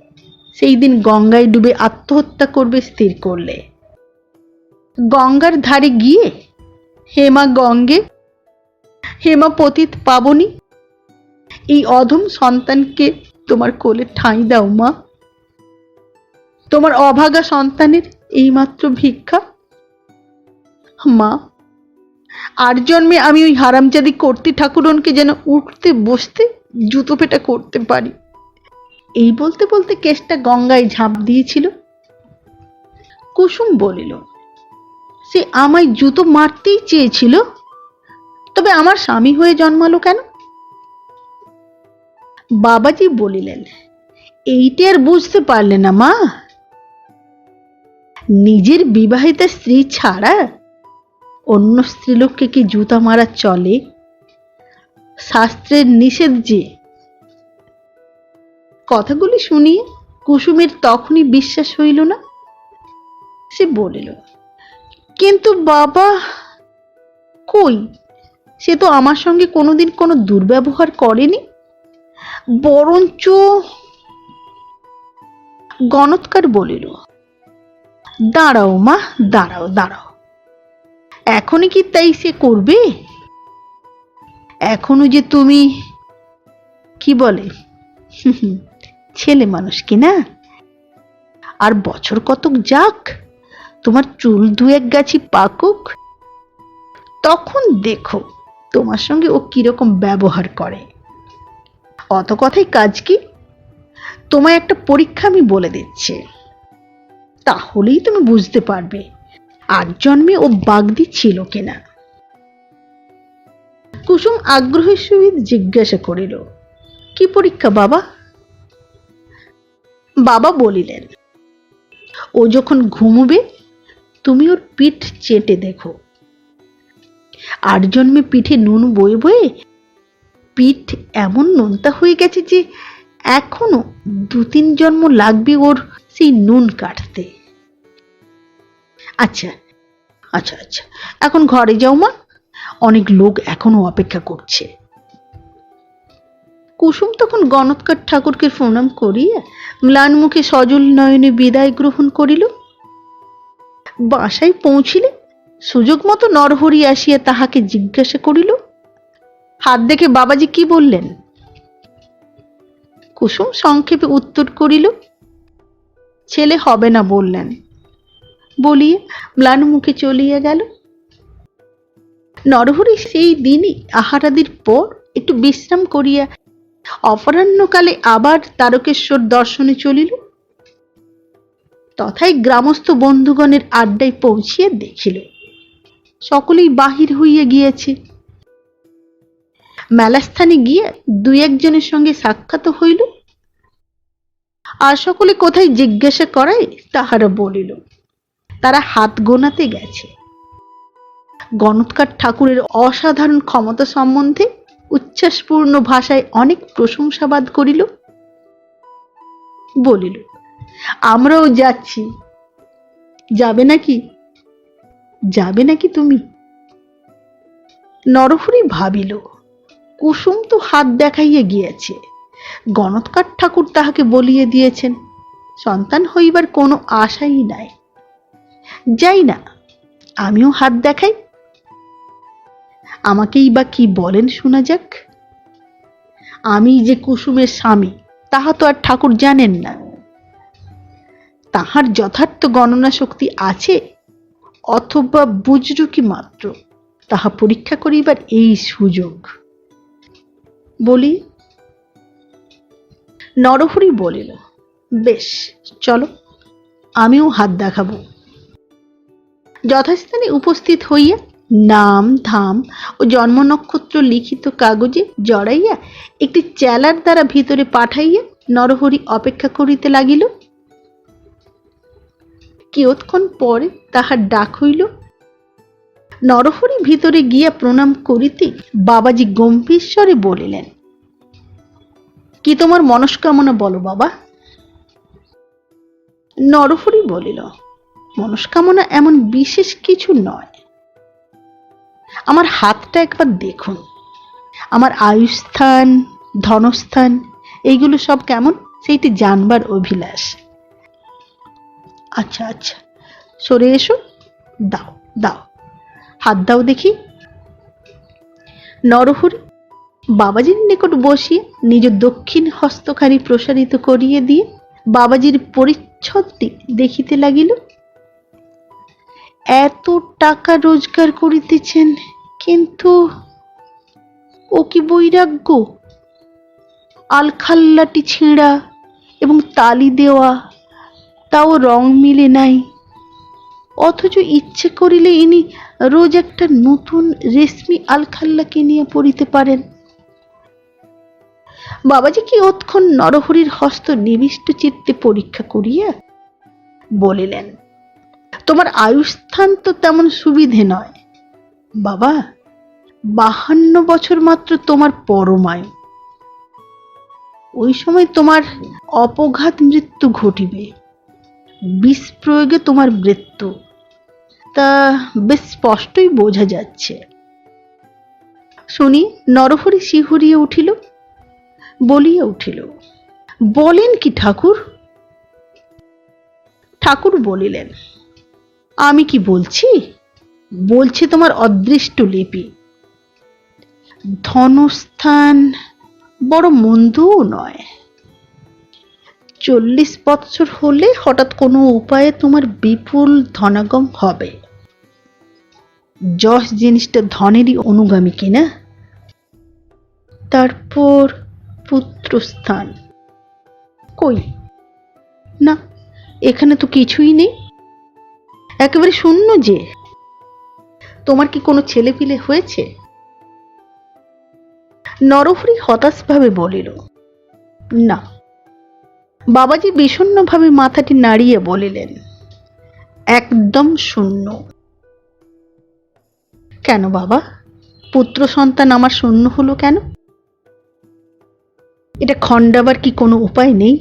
সেই দিন গঙ্গায় ডুবে আত্মহত্যা করবে স্থির করলে। গঙ্গার ধারে গিয়ে, হেমা গঙ্গে, হেমা পতিত পাবনি, এই অধম সন্তানকে তোমার কোলে ঠাঁই দাও মা। তোমার অভাগা সন্তানের এইমাত্র ভিক্ষা। মা, আর জন্মে আমি ওই হারামজাদি কর্ত্রী ঠাকুরনকে যেন উঠতে বসতে জুতো পেটা করতে পারি। এই বলতে বলতে কেষ্টা গঙ্গায় ঝাঁপ দিয়েছিল। কুসুম বলিল, সে আমায় জুতো মারতেই চেয়েছিল, তবে আমার স্বামী হয়ে জন্মালো কেন? বাবাজি বলিলেন, এইটা আর বুঝতে পারলে না মা? নিজের বিবাহিতা স্ত্রী ছাড়া অন্য স্ত্রীলোককে কি জুতা মারা চলে? শাস্ত্রের নিষেধ যে। কথাগুলি শুনিয়ে কুসুমের তখনই বিশ্বাস হইল না। সে বলিল, কিন্তু বাবা, কই, সে তো আমার সঙ্গে কোনোদিন কোনো দুর্ব্যবহার করেনি। বরঞ্চ। গণৎকার বলিল, দাঁড়াও মা, দাঁড়াও দাঁড়াও, এখনই কি তাই সে করবে? এখনো যে তুমি কি বলে ছেলে মানুষ কিনা। আর বছর কতক যাক, তোমার চুল 2-1 গাছি পাকুক, তখন দেখো তোমার সঙ্গে ও কিরকম ব্যবহার করে। অত কথাই কাজ কি? তোমায় একটা পরীক্ষা আমি বলে দিচ্ছি, তাহলেই তুমি বুঝতে পারবে আর জন্মে ও বাগদি ছিল কিনা। কুসুম আগ্রহের সহিত জিজ্ঞাসা করিল, কি পরীক্ষা বাবা? বাবা বলিলেন, ও যখন ঘুমবে তুমি ওর পিঠ চেটে দেখো। আর জন্মে পিঠে নুন বয়ে বয়ে পিঠ এমন নোনতা হয়ে গেছে যে এখনো 2-3 জন্ম লাগবে ওর সেই নুন কাটতে। আচ্ছা আচ্ছা আচ্ছা, এখন ঘরে যাও মা, অনেক লোক এখনো অপেক্ষা করছে। কুসুম তখন গণৎকার ঠাকুরকে প্রণাম করিয়া ম্লান মুখে সজল নয়নে বিদায় গ্রহণ করিল। বাসায় পৌঁছিলে সুযোগ মতো নরহরি আসিয়া তাহাকে জিজ্ঞাসা করিল, হাত দেখে বাবাজি কি বললেন? কুসুম সংক্ষেপে উত্তর করিল, ছেলে হবে না বললেন, বলিয়ে ম্লান মুখে চলিয়া গেল। নরহরি সেই দিনই আহারাদির পর একটু বিশ্রাম করিয়া অপরাহ্নকালে আবার তারকেশ্বর দর্শনে চলিল। তথায় গ্রামস্থ বন্ধুগণের আড্ডায় পৌঁছিয়া দেখিল সকলেই বাহির হইয়া গিয়াছে। মেলাস্থানে গিয়া 2-1 জনের সঙ্গে সাক্ষাৎ হইল। আর সকলে কোথায় জিজ্ঞাসা করায় তাহারা বলিল, তারা হাত গোনাতে গেছে। গণৎকার ঠাকুরের অসাধারণ ক্ষমতা সম্বন্ধে উচ্ছ্বাসপূর্ণ ভাষায় অনেক প্রশংসাবাদ করিল। বলিল, আমরাও যাচ্ছি, যাবে নাকি? যাবে নাকি তুমি? নরহরি ভাবিল, কুসুম তো হাত দেখাইয়া গিয়েছে, গণৎকার ঠাকুর তাহাকে বলিয়ে দিয়েছেন সন্তান হইবার কোনো আশাই নাই। যাই না, আমিও হাত দেখাই। আমাকেই বা কি বলেন শোনা যাক। আমি যে কুসুমের স্বামী তাহা তো আর ঠাকুর জানেন না। তাহার যথার্থ গণনা শক্তি আছে অথবা বুজরুকি মাত্র, তাহা পরীক্ষা করিবার এই সুযোগ। বলি নরহরি বলিল, বেশ চলো, আমিও হাত দেখাবো। যথাস্থানে উপস্থিত হইয়া নাম ধাম ও জন্ম নক্ষত্র লিখিত কাগজে জড়াইয়া একটি চেলার দ্বারা ভিতরে পাঠাইয়া নরহরি অপেক্ষা করিতে লাগিল। কিয়ৎক্ষণ পরে তাহার ডাক হইল। নরহরি ভিতরে গিয়া প্রণাম করিতে বাবাজি গম্ভীর স্বরে বলিলেন, কি তোমার মনস্কামনা বলো বাবা। নরহরি বলিল, মনস্কামনা এমন বিশেষ কিছু নয়। আমার হাতটা একবার দেখুন, আমার আয়ুস্থান ধনস্থান এইগুলো সব কেমন সেইটি জানবার অভিলাষ। আচ্ছা আচ্ছা, সরে এসো, দাও দাও, হাত দাও দেখি। নরহরি বাবাজির নিকট বসিয়ে নিজ দক্ষিণ হস্তখানি প্রসারিত করিয়ে দিয়ে বাবাজির পরিচ্ছদটি দেখিতে লাগিল। এত টাকা রোজগার করিতেছেন, কিন্তু ও কি বৈরাগ্য! আলখাল্লাটি ছেঁড়া এবং তালি দেওয়া, তাও রং মিলে নাই। অথচ ইচ্ছে করিলে ইনি রোজ একটা নতুন রেশমি আলখাল্লা কিনিয়া পরিতে পারেন। বাবাজি কিয়ৎক্ষণ নরহরির হস্ত নিবিষ্ট চিত্তে পরীক্ষা করিয়া বলিলেন, তোমার আয়ুস্থান তো তেমন সুবিধে নয় বাবা। 52 বছর মাত্র তোমার পরমায়ু। ওই সময় তোমার অপঘাত মৃত্যু ঘটিবে, বিষ প্রয়োগে তোমার মৃত্যু, তা বেশ স্পষ্টই বোঝা যাচ্ছে। শুনি নরহরি শিহরিয়া উঠিল, বলিয়া উঠিল, বলেন কি ঠাকুর? ঠাকুর বলিলেন, আমি কি বলছি? বলছে তোমার অদৃষ্ট লিপি। ধনস্থান বড় মন্দও নয়। 40 বৎসর হলে হঠাৎ কোনো উপায়ে তোমার বিপুল ধনাগম হবে। যশ জিনিসটা ধনেরই অনুগামী কিনা। তারপর পুত্রস্থান, কই না, এখানে তো কিছুই নেই, একেবারে শূন্য যে। তোমার কি কোনো ছেলে পিলে হয়েছে? নরহরি হতাশভাবে বলিল, না। বাবাজি বিষণ্ণভাবে মাথাটি নাড়িয়ে বলিলেন, একদম শূন্য। কেন বাবা, পুত্র সন্তান আমার শূন্য হলো কেন? এটা খণ্ডাবার কি কোনো উপায় নেই?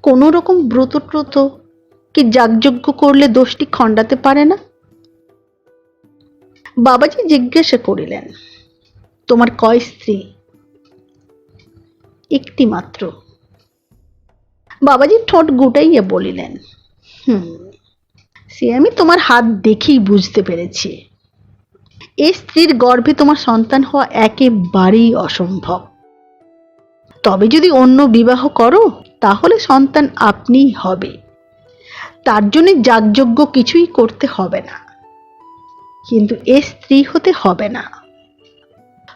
কোন রকম ব্রত ট্রত কি যাগযজ্ঞ করলে দোষটি খণ্ডাতে পারে না? বাবাজি জিজ্ঞাসা করিলেন, তোমার কয় স্ত্রী? একটি মাত্র। বাবাজি ঠোঁট গুটাইয়া বলিলেন, সে আমি তোমার হাত দেখেই বুঝতে পেরেছি। এই স্ত্রীর গর্ভে তোমার সন্তান হওয়া একেবারেই অসম্ভব। তবে যদি অন্য বিবাহ করো তাহলে সন্তান আপনিই হবে। তার জন্য যাগযজ্ঞ কিছুই করতে হবে না, কিন্তু এ স্ত্রী হতে হবে না।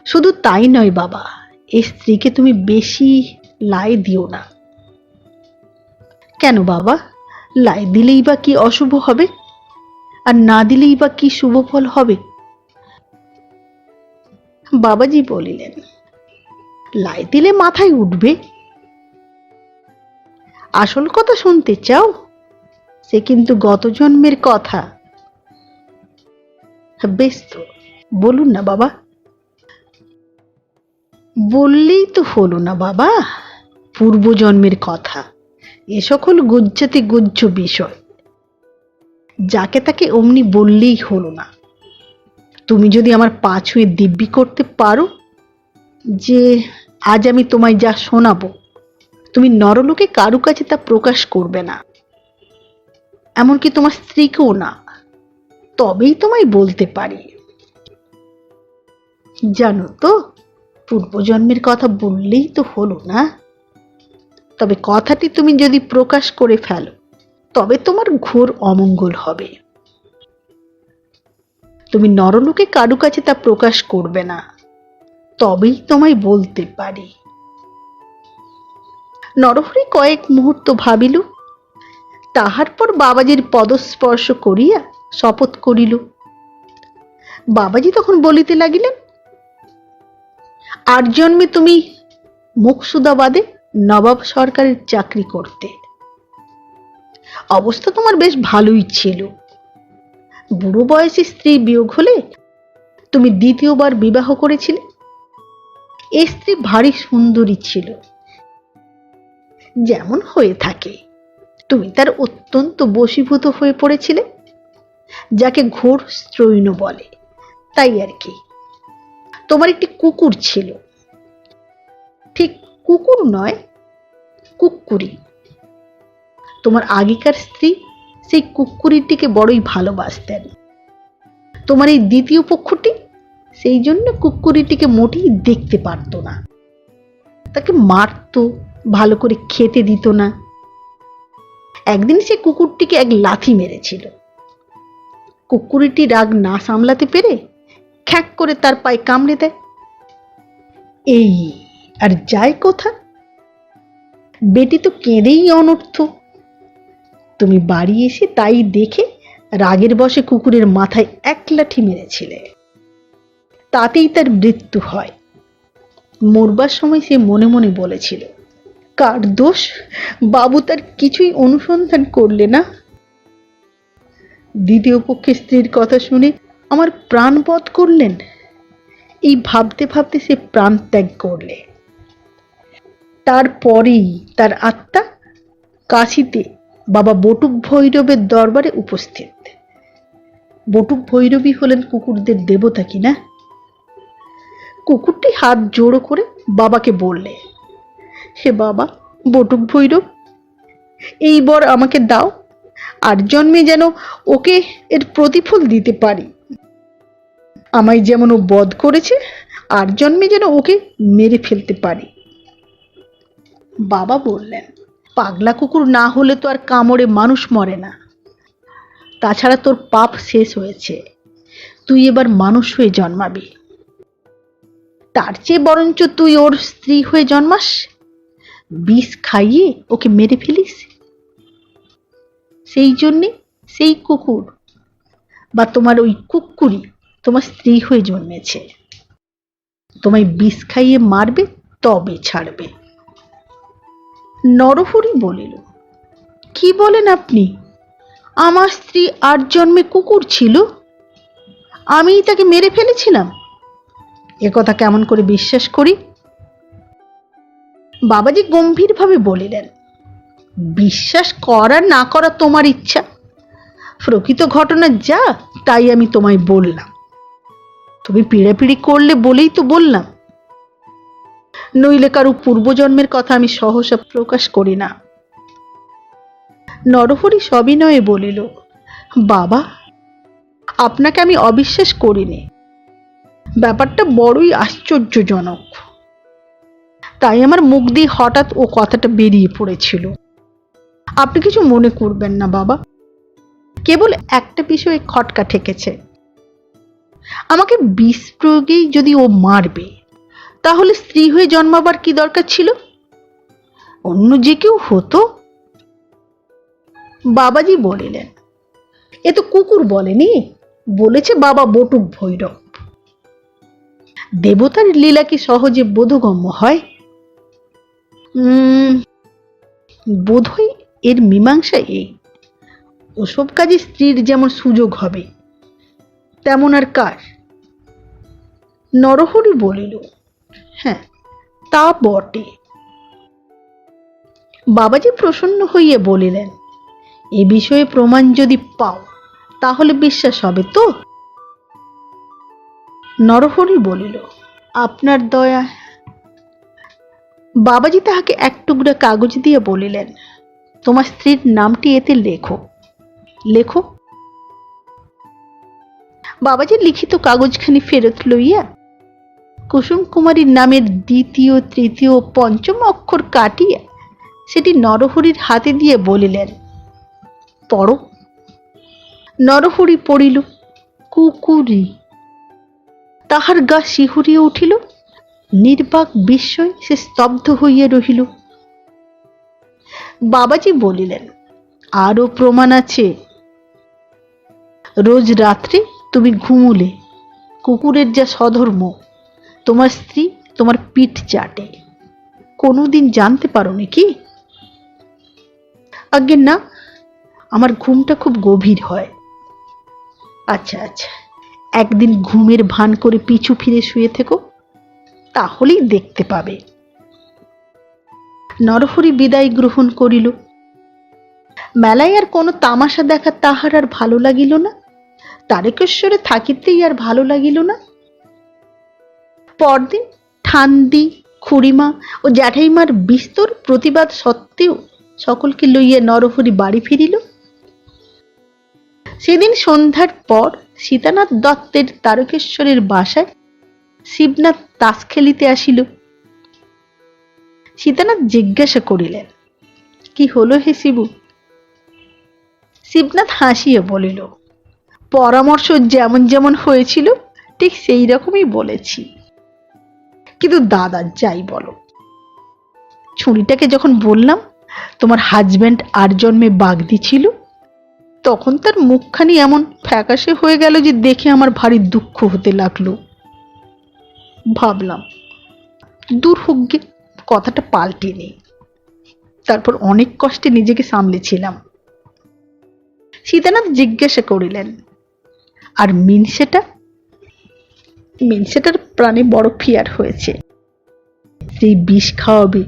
শুধু তাই নয় বাবা, এই স্ত্রীকে তুমি বেশি লাই দিও না। কেন বাবা, লাই দিলেই বা কি অশুভ হবে, আর না দিলেই বা কি শুভ ফল হবে? বাবাজি বলিলেন, লাই দিলে মাথায় উঠবে। আসল কথা শুনতে চাও? সে কিন্তু গত জন্মের কথা। বেশ তো, বলুন না বাবা। বললেই তো হলো না বাবা, পূর্বজন্মের কথা। এ সকল গুজ্জাতে গুজ্জ বিষয়, যাকে তাকে অমনি বললেই হলো না। তুমি যদি আমার পা ছুঁয়ে দিব্যি করতে পারো যে আজ আমি তোমায় যা শোনাবো তুমি নরলোকে কারু কাছে তা প্রকাশ করবে না, এমনকি তোমার স্ত্রীকেও না, তবেই তোমায় বলতে পারি। জানো তো, পূর্বজন্মের কথা বললেই তো হলো না, তবে কথাটি তুমি যদি প্রকাশ করে ফেলো তবে তোমার ঘোর অমঙ্গল হবে। তুমি নরলোকে কারু কাছে তা প্রকাশ করবে না, তবেই তোমায় বলতে পারি। নরহরি কয়েক মুহূর্ত ভাবিল, তাহার পর বাবাজির পদস্পর্শ করিয়া শপথ করিল। বাবাজি তখন বলিতে লাগিলেন, আর জন্মে তুমি মুকসুদাবাদে নবাব সরকারের চাকরি করতে। অবস্থা তোমার বেশ ভালোই ছিল। বুড়ো বয়সে স্ত্রী বিয়োগ হলে তুমি দ্বিতীয়বার বিবাহ করেছিলে। এ স্ত্রী ভারী সুন্দরী ছিল, যেমন হয়ে থাকে। তুমি তার অত্যন্ত বশীভূত হয়ে পড়েছিলে, যাকে ঘোর স্ত্রৈণ বলে, তাই আর কি। তোমার একটি কুকুর ছিল, ঠিক কুকুর নয়, কুক্কুরি। তোমার আগেকার স্ত্রী সেই কুক্কুরিটিকে বড়ই ভালোবাসতেন। তোমার এই দ্বিতীয় পক্ষটি সেই জন্য কুক্কুরিটিকে মোটেই দেখতে পারত না, তাকে মারত, ভালো করে খেতে দিত না। একদিন সে কুকুরটিকে এক লাথি মেরেছিল। কুকুরটি রাগ না সামলাতে পেরে খ্যাঁক করে তার পায়ে কামড়ে দেয়। এই আর যায় কোথা? বেটি তো কেঁদেই অনর্থ। তুমি বাড়ি এসে তাই দেখে রাগের বশে কুকুরের মাথায় এক লাঠি মেরেছিলে, তাতেই তার মৃত্যু হয়। মরবার সময় সে মনে মনে বলেছিল, কার দোষ, বাবু তার কিছুই অনুসন্ধান করলে না। দ্বিতীয় পক্ষের স্ত্রীর কথা শুনে আমার প্রাণ বধ করলেন। এই ভাবতে ভাবতে সে প্রাণ ত্যাগ করলে। তারপরেই তার আত্মা কাশীতে বাবা বটুক ভৈরবের দরবারে উপস্থিত। বটুক ভৈরবী হলেন কুকুরদের দেবতা কিনা। কুকুরটি হাত জোড়ো করে বাবাকে বললে, হে বাবা বটুক ভৈরব, এই বর আমাকে দাও, আর জন্মে যেন ওকে এর প্রতিফল দিতে পারি। আমায় যেমন ও বধ করেছে, আর জন্মে যেন ওকে মেরে ফেলতে পারি। বাবা বললেন, পাগলা কুকুর না হলে তো আর কামড়ে মানুষ মরে না। তাছাড়া তোর পাপ শেষ হয়েছে, তুই এবার মানুষ হয়ে জন্মাবি। তার চেয়ে বরঞ্চ তুই ওর স্ত্রী হয়ে জন্মাস, বিষ খাইয়ে ওকে মেরে ফেলিস। সেই জন্যে সেই কুকুর বা তোমার ওই কুক্কুরি তোমার স্ত্রী হয়ে জন্মেছে। তোমায় বিষ খাইয়ে মারবে, তবে ছাড়বে। নরহরি বলিল, কি বলেন আপনি? আমার স্ত্রী আর জন্মে কুকুর ছিল, আমিই তাকে মেরে ফেলেছিলাম। এ কথা কেমন করে বিশ্বাস করি? বাবাজি গম্ভীরভাবে বলিলেন, বিশ্বাস করা না করা তোমার ইচ্ছা। প্রকৃত ঘটনা যা তাই আমি তোমায় বললাম। তুমি পিড়াপিড়ি করলে বলেই তো বললাম, নইলে কারো পূর্বজন্মের কথা আমি সহসা প্রকাশ করি না। নরহরি সবিনয়ে বলিল, বাবা আপনাকে আমি অবিশ্বাস করিনি। ব্যাপারটা বড়ই আশ্চর্যজনক, তাই আমার মুখ দিয়ে হঠাৎ ও কথাটা বেরিয়ে পড়েছিল। আপনি কিছু মনে করবেন না বাবা, কেবল একটা বিষয়ে খটকা ঠেকেছে। আমাকে বিষ প্রয়োগেই যদি ও মারবে, তাহলে স্ত্রী হয়ে জন্মাবার কি দরকার ছিল? অন্য যে কেউ হতো। বাবাজি বলিলেন, এ তো কুকুর বলেনি, বলেছে বাবা বটুক ভৈরব। দেবতার লীলা কি সহজে বোধগম্য হয়? বোধহয় এর মীমাংসা এই, ওসব কাজে স্ত্রীর যেমন সুযোগ হবে, তেমন আর কার? নরহরি বলিল, হ্যাঁ তা বটে। বাবাজি প্রসন্ন হইয়া বলিলেন, এ বিষয়ে প্রমাণ যদি পাও তাহলে বিশ্বাস হবে তো? নরহরি বলিল, আপনার দয়া। বাবাজি তাহাকে এক টুকরা কাগজ দিয়ে বলিলেন, তোমার স্ত্রীর নামটি এতে লেখো। লেখো। বাবাজি লিখিত কাগজখানি ফেরত লইয়া কুসুম কুমারীর নামের দ্বিতীয়, তৃতীয়, পঞ্চম অক্ষর কাটিয়া সেটি নরহরির হাতে দিয়ে বলিলেন, পড়ো। নরহরি পড়িল, কুকুরি। তাহার গা শিহরিয়া উঠিল। নির্বাক বিস্ময় সে স্তব্ধ হইয়া রহিল। বাবাজি বলিলেন, আরো প্রমাণ আছে। রোজ রাত্রে তুমি ঘুমুলে, কুকুরের যা সধর্ম, তোমার স্ত্রী তোমার পিঠ চাটে, কোনোদিন জানতে পারো নাকি? আজ্ঞে না, আমার ঘুমটা খুব গভীর হয়। আচ্ছা আচ্ছা, একদিন ঘুমের ভান করে পিছু ফিরে শুয়ে থেকো, তাহলেই দেখতে পাবে। নরহরি বিদায় গ্রহণ করিল। মেলায় আর কোনো তামাশা দেখা তাহার আর ভালো লাগিল না। তারকেশ্বরে থাকিতেই আর ভালো লাগিল না। পরদিন ঠান্দি, খুড়িমা ও জ্যাঠাইমার বিস্তর প্রতিবাদ সত্ত্বেও সকলকে লইয়া নরহরি বাড়ি ফিরিল। সেদিন সন্ধ্যার পর সীতানাথ দত্তের তারকেশ্বরের বাসায় শিবনাথ তাস খেলিতে আসিল। সীতানাথ জিজ্ঞাসা করিলেন, কি হলো হে শিবু? শিবনাথ হাসিয়া বলিল, পরামর্শ যেমন যেমন হয়েছিল ঠিক সেই রকমই বলেছি। কিন্তু দাদা যাই বলো, ছুরিটাকে যখন বললাম তোমার হাজব্যান্ড আর জন্মে বাগদি ছিল, তখন তার মুখখানি এমন ফ্যাকাশে হয়ে গেল যে দেখে আমার ভারী দুঃখ হতে লাগলো। ভাবলাম দূর হোক গে, কথাটা পাল্টে নেই। তারপর অনেক কষ্টে নিজেকে সামলেছিলাম। সীতানাথ জিজ্ঞাসা করিলেন, আর মিনসেটা? মিনসেটার প্রাণে বড় ফিয়ার হয়েছে। সেই বিষ খাওয়াবে,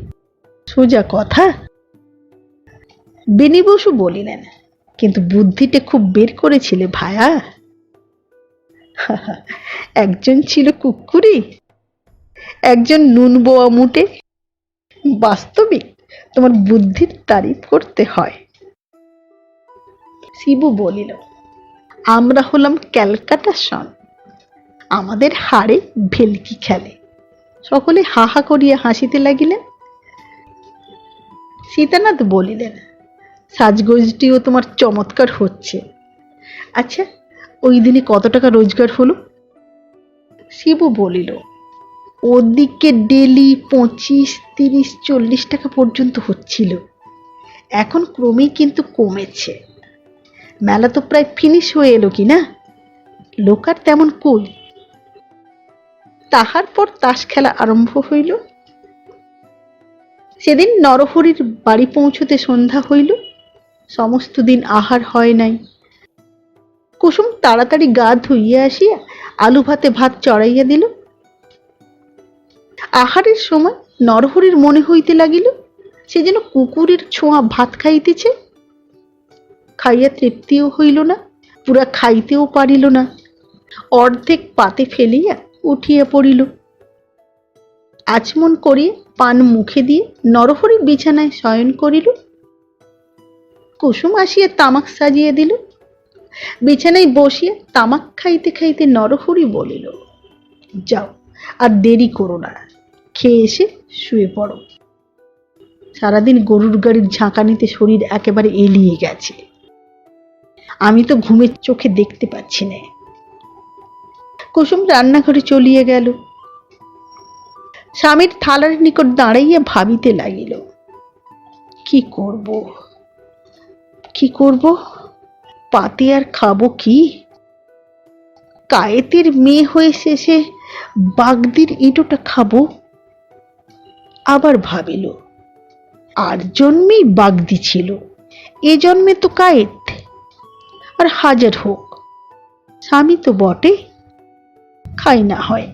সোজা কথা। বেনি বসু বলিলেন, কিন্তু বুদ্ধিটা খুব বের করেছিলে ভায়া। একজন ছিল কুকুরি, একজন নুন বোয়া মুটে। বাস্তবিক তোমার বুদ্ধির তারিফ করতে হয়। শিবু বলিল, আমরা হলাম ক্যালকাটা সন, আমাদের হাড়ে ভেলকি খেলে। সকলে হাহা করিয়া হাসিতে লাগিলেন। সীতানাথ বলিলেন, সাজগোজটিও তোমার চমৎকার হচ্ছে। আচ্ছা, ওই দিনে কত টাকা রোজগার হলো? শিবু বলিল, ওদিকে ডেলি 25, 30, 40 টাকা পর্যন্ত হচ্ছিল। এখন ক্রমেই কিন্তু কমেছে। মেলা তো প্রায় ফিনিশ হয়ে এলো কিনা, লোক আর তেমন কই। তাহার পর তাস খেলা আরম্ভ হইল। সেদিন নরহরির বাড়ি পৌঁছতে সন্ধ্যা হইল। সমস্ত দিন আহার হয় নাই। কুসুম তাড়াতাড়ি গা ধুইয়া আসিয়া আলু ভাতে ভাত চড়াইয়া দিল। আহারের সময় নরহরির মনে হইতে লাগিল সে যেন কুকুরের ছোঁয়া ভাত খাইতেছে। খাইয়া তৃপ্তিও হইল না, পুরা খাইতেও পারিল না। অর্ধেক পাতে ফেলিয়া উঠিয়া পড়িল। আচমন করিয়া পান মুখে দিয়ে নরহরি বিছানায় শয়ন করিল। কুসুম আসিয়া তামাক সাজিয়ে দিল। বিছানায় বসিয়া তামাক খাইতে খাইতে নরহরি বলিল, যাও আর দেরি করো না, খেয়ে এসে শুয়ে পড়ো। সারাদিন গরুর গাড়ির ঝাঁকানিতে শরীর একেবারে এলিয়ে গেছে। আমি তো ঘুমের চোখে দেখতে পাচ্ছি না। কুসুম রান্নাঘরে চলিয়া গেল। স্বামীর থালার নিকট দাঁড়াইয়া ভাবিতে লাগিল, কি করব কি করব, পাতে আর খাবো কি? কায়েতের মেয়ে হয়ে শেষে বাগদির ইঁটোটা খাবো। আবার ভাবিল, আর জন্মেই বাগদি ছিল, এ জন্মে তো কায়েত। আর হাজার হোক, স্বামী তো বটে, খাই না হয়।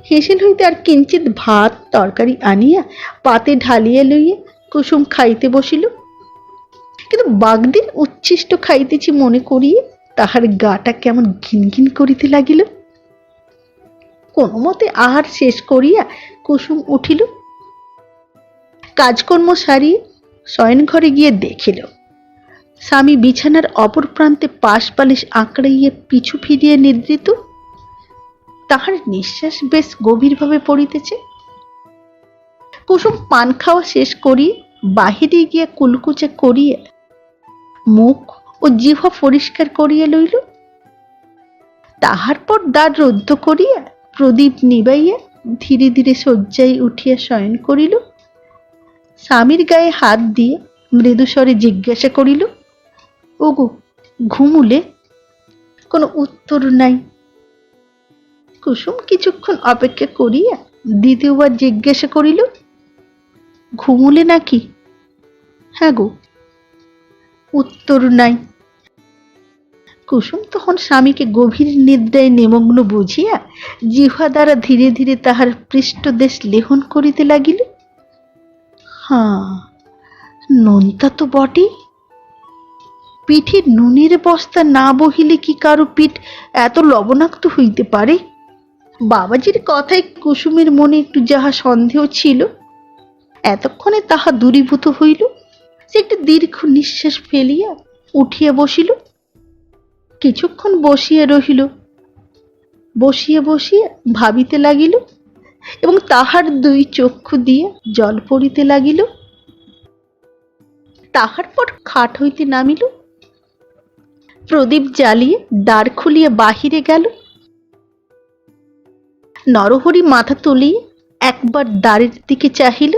হেসেল হইতে আর কিঞ্চিত ভাত তরকারি আনিয়া পাতে ঢালিয়া লইয়া কুসুম খাইতে বসিল। কিন্তু বাগদির উচ্ছিষ্ট খাইতেছি মনে করিয়ে তাহার গাটা কেমন ঘিনঘিন করিতে লাগিল। কোনো মতে আহার শেষ করিয়া কুসুম উঠিল। কাজকর্ম সারিয়ে শয়নঘরে গিয়ে দেখিল স্বামী বিছানার অপর প্রান্তে পাশ বালিশ আঁকড়াইয়া পিছু ফিরিয়া নিদ্রিত। তাহার নিঃশ্বাস বেশ গভীরভাবে পড়িতেছে। কুসুম পান খাওয়া শেষ করিয়া বাহিরে গিয়া কুলকুচা করিয়া মুখ ও জিহ্বা পরিষ্কার করিয়া লইল। তাহার পর দ্বার রুদ্ধ করিয়া প্রদীপ নিবাইয়া ধীরে ধীরে শয্যায় উঠিয়া শয়ন করিল। স্বামীর গায়ে হাত দিয়ে মৃদুস্বরে জিজ্ঞাসা করিল, ওগো ঘুমুলে? কোনো উত্তর নাই। কুসুম কিছুক্ষণ অপেক্ষা করিয়া দ্বিতীয়বার জিজ্ঞাসা করিল, ঘুমুলে নাকি? হ্যাঁ গো। উত্তর নাই। কুসুম তখন স্বামীকে গভীর নিদ্রায় নিমগ্ন বুঝিয়া জিহ্বা দ্বারা ধীরে ধীরে তাহার পৃষ্ঠদেশ লেহন করিতে লাগিল। হ্যাঁ, নোনতা তো বটে। পিঠে নুনের বস্তা না বহিলে কি কারো পিঠ এত লবণাক্ত হইতে পারে? বাবাজির কথায় কুসুমের মনে একটু যাহা সন্দেহ ছিল এতক্ষণে তাহা দূরীভূত হইল। সে একটি দীর্ঘ নিঃশ্বাস ফেলিয়া উঠিয়া বসিল। কিছুক্ষণ বসিয়া রহিল। বসিয়া বসিয়া ভাবিতে লাগিল এবং তাহার দুই চক্ষু দিয়া জল পড়িতে লাগিল। তাহার পর খাট হইতে নামিল, প্রদীপ জ্বালিয়ে দ্বার খুলিয়া বাহিরে গেল। নরহরি মাথা তুলিয়া একবার দ্বারের দিকে চাহিল।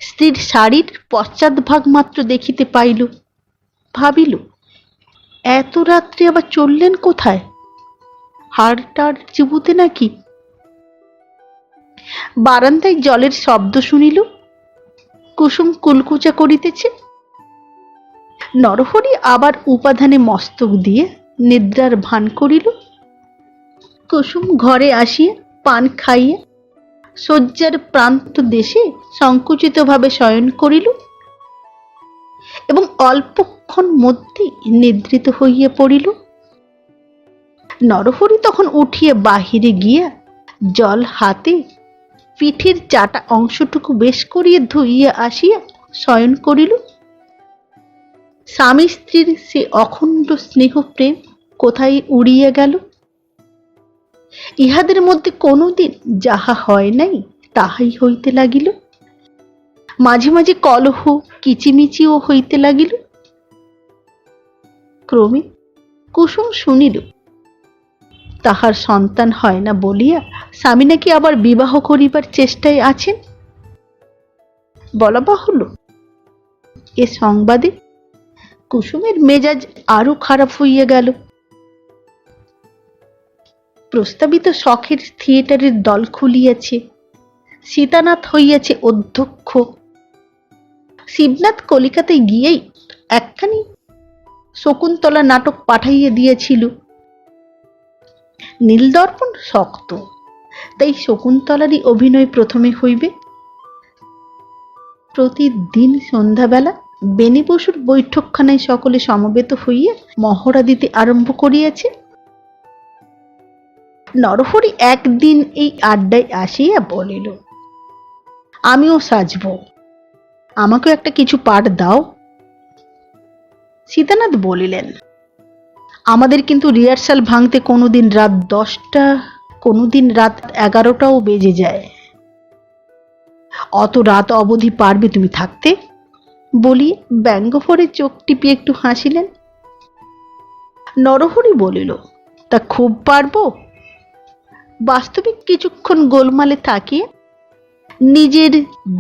স্ত্রীর শাড়ির পশ্চাৎভাগ মাত্র দেখিতে পাইল। ভাবিল, এত রাত্রে আবার চললেন কোথায়? হাড়টার চিবুতে নাকি? বারান্দায় জলের শব্দ শুনিল। কুসুম কুলকুচা করিতেছে। নরহরি আবার উপাধানে মস্তক দিয়ে নিদ্রার ভান করিল। কুসুম ঘরে আসিয়া পান খাইয়া শয্যার প্রান্ত দেশে সংকুচিত ভাবে শয়ন করিল এবং অল্পক্ষণ মধ্যেই নিদ্রিত হইয়া পড়িল। নরহরি তখন উঠিয়া বাহিরে গিয়া জল হাতে পিঠের চাটা অংশটুকু বেশ করিয়া ধুইয়া আসিয়া শয়ন করিল। স্বামী স্ত্রীর সে অখণ্ড স্নেহ প্রেম কোথায় উড়িয়া গেল? ইহাদের মধ্যে কোনোদিন যাহা হয় নাই তাহাই হইতে লাগিল। মাঝে মাঝে কলহ কিচিমিচিও হইতে লাগিল। ক্রমে কুসুম শুনিল তাহার সন্তান হয় না বলিয়া স্বামী নাকি আবার বিবাহ করিবার চেষ্টায় আছেন। বলা বাহুল্য, এ সংবাদে কুসুমের মেজাজ আরো খারাপ হইয়া গেল। প্রস্তাবিত শখের থিয়েটারের দল খুলিয়াছে। সীতানাথ হইয়াছে অধ্যক্ষ। শিবনাথ কলিকাতায় গিয়েই একখানি শকুন্তলা নাটক পাঠাইয়া দিয়েছিল। নীলদর্পণ শক্ত, তাই শকুন্তলারই অভিনয় প্রথমে হইবে। প্রতিদিন সন্ধ্যাবেলা বেণী বসুর বৈঠকখানায় সকলে সমবেত হইয়া মহড়া দিতে আরম্ভ করিয়াছে। নরহরি একদিন এই আড্ডায় আসিয়া বলিল, আমিও সাজব, আমাকেও একটা কিছু পাঠ দাও। সীতানাথ বলিলেন, আমাদের কিন্তু রিহার্সাল ভাঙতে কোনোদিন রাত 10টা, কোনোদিন রাত 11টাও বেজে যায়। অত রাত অবধি পারবে তুমি থাকতে? বলি ব্যঙ্গ ভরে চোখ টিপিয়ে একটু হাসিলেন। নরহরি বলিল, তা খুব পারবো। বাস্তবিক কিছুক্ষণ গোলমালে থাকিয়ে নিজের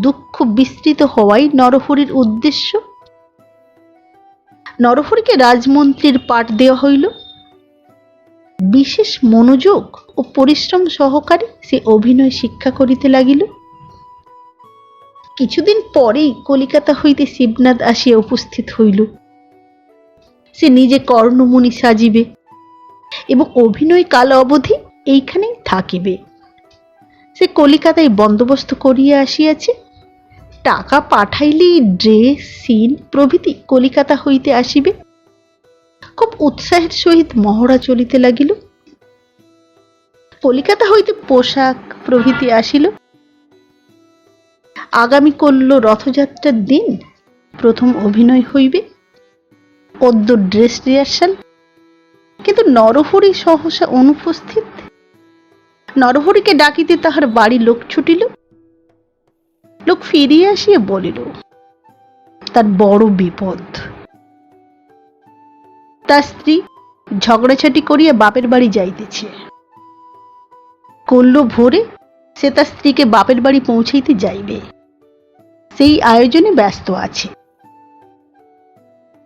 দুঃখ বিস্তৃত হওয়াই নরহরির উদ্দেশ্য। নরহরিকে রাজমন্ত্রীর পাঠ দেওয়া হইল। বিশেষ মনোযোগ ও পরিশ্রম সহকারে সে অভিনয় শিক্ষা করিতে লাগিল। কিছুদিন পরেই কলিকাতা হইতে শিবনাথ আসিয়া উপস্থিত হইল। সে নিজে কর্ণমুনি সাজিবে এবং অভিনয় কাল অবধি এইখানেই থাকিবে। সে কলিকাতায় বন্দোবস্ত করিয়া আসিয়াছে। টাকা পাঠাইলেই ড্রেস, সিন প্রভৃতি কলিকাতা হইতে আসিবে। খুব উৎসাহের সহিত মহড়া চলিতে লাগিল। কলিকাতা হইতে পোশাক প্রভৃতি আসিল। আগামী করল রথযাত্রার দিন প্রথম অভিনয় হইবে, অদ্য ড্রেস রিহার্সাল। কিন্তু নরহরি সহসা অনুপস্থিত। নরহরিকে ডাকিতে তাহার বাড়ি লোক ছুটিল। লোক ফিরিয়া আসিয়া বলিল তার বড় বিপদ। তার স্ত্রী ঝগড়াঝাটি করিয়া বাপের বাড়ি যাইতেছে। করল ভোরে সে তার স্ত্রীকে বাপের বাড়ি পৌঁছাইতে যাইবে, সেই আয়োজনে ব্যস্ত আছে।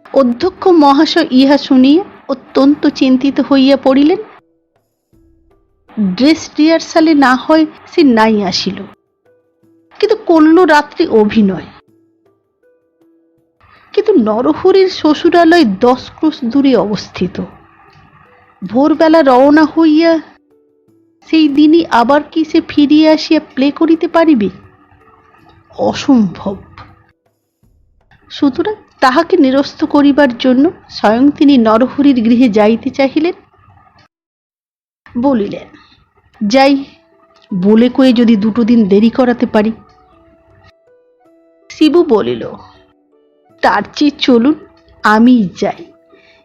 অধ্যক্ষ মহাশয় ইহা শুনিয়া অত্যন্ত চিন্তিত হইয়া পড়িলেন। ড্রেস রিহার্সালে না হয় সে নাই আসিল, কিন্তু করল রাত্রি অভিনয়। কিন্তু নরহরির শ্বশুরালয় 10 ক্রোশ দূরে অবস্থিত। ভোরবেলা রওনা হইয়া সেই দিনই আবার কি সে ফিরিয়া আসিয়া প্লে করিতে পারিবে? অসম্ভব। সুতরাং তাহাকে নিরস্ত করিবার জন্য স্বয়ং তিনি নরহরির গৃহে যাইতে চাহিলেন। বলিলেন, যাই, বলে কয়ে যদি 2 দিন দেরি করাতে পারি। শিবু বলিল, তার চেয়ে চলুন আমি যাই,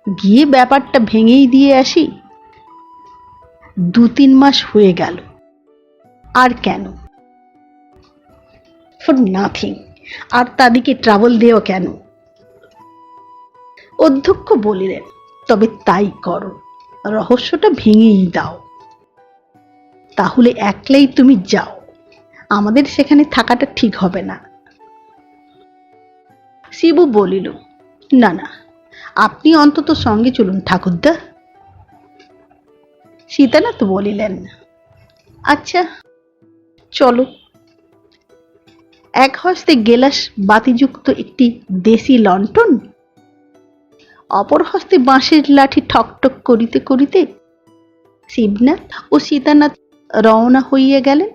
গিয়ে ব্যাপারটা ভেঙেই দিয়ে আসি। 2-3 মাস হয়ে গেল, আর কেন? For nothing. আর তাদিকে ট্রাবল দেও কেন? অধ্যক্ষ বলিলেন, তবে তাই করো, রহস্যটা ভেঙেই দাও। তাহলে একলাই তুমি যাও, আমাদের সেখানে থাকাটা ঠিক হবে না। শিবু বলিল, না না, আপনি অন্তত সঙ্গে চলুন ঠাকুরদা। সীতানাথ বলিলেন, আচ্ছা চলো। এক হস্তে গেলাস বাতিযুক্ত একটি দেশি লণ্ঠন, অপর হস্তে বাঁশের লাঠি ঠকঠক করিতে করিতে শিবনাথ ও সীতানাথ রওনা হইয়া গেলেন।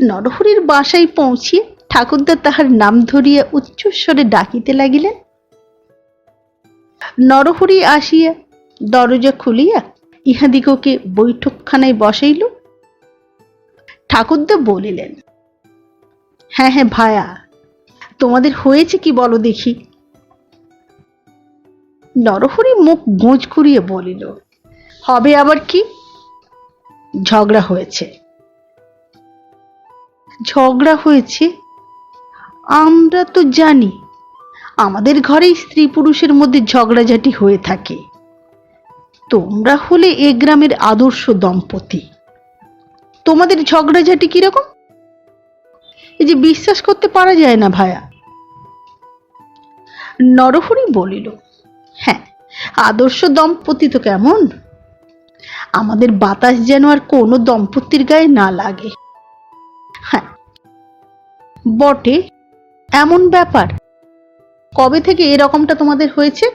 নরহরির বাসায় পৌঁছিয়ে ঠাকুরদা তাহার নাম ধরিয়া উচ্চস্বরে ডাকিতে লাগিলেন। নরহরি আসিয়া দরজা খুলিয়া ইহাদিগকে বৈঠকখানায় বসাইল। ঠাকুরদা বলিলেন, হ্যাঁ হ্যাঁ ভায়া, তোমাদের হয়েছে কি বলো দেখি। নরহরি মুখ গোঁজ করিয়া বলিল, হবে আবার কি? ঝগড়া হয়েছে। ঝগড়া হয়েছে? আমরা তো জানি আমাদের ঘরেই স্ত্রী পুরুষের মধ্যে ঝগড়াঝাটি হয়ে থাকে। তোমরা হলে এ গ্রামের আদর্শ দম্পতি, তোমাদের ঝগড়াঝাটি কিরকম? এই যে বিশ্বাস করতে পারা যায় না ভায়া। নরহরি বলিল, হ্যাঁ, আদর্শ দম্পতি তো কেমন? আমাদের বাতাস যেন আর কোনো দম্পতির গায়ে না লাগে। হ্যাঁ বটে, এমন ব্যাপার। কবে থেকে এরকমটা তোমাদের হয়েছে?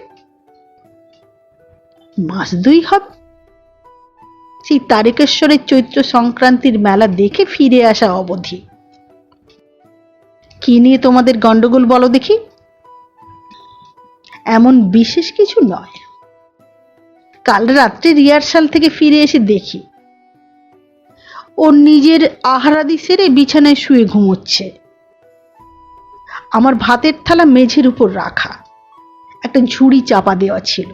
মাস 2 হবে। সেই তারকেশ্বরের চৈত্র সংক্রান্তির মেলা দেখে ফিরে আসা অবধি। কি নিয়ে তোমাদের গন্ডগোল বলো দেখি? এমন বিশেষ কিছু নয়। কাল রাত্রে রিহার্সাল থেকে ফিরে এসে দেখি ও নিজের আহারাদি সেরে বিছানায় শুয়ে ঘুমোচ্ছে। আমার ভাতের থালা মেঝের উপর রাখা, একটা ঝুড়ি চাপা দেওয়া ছিল।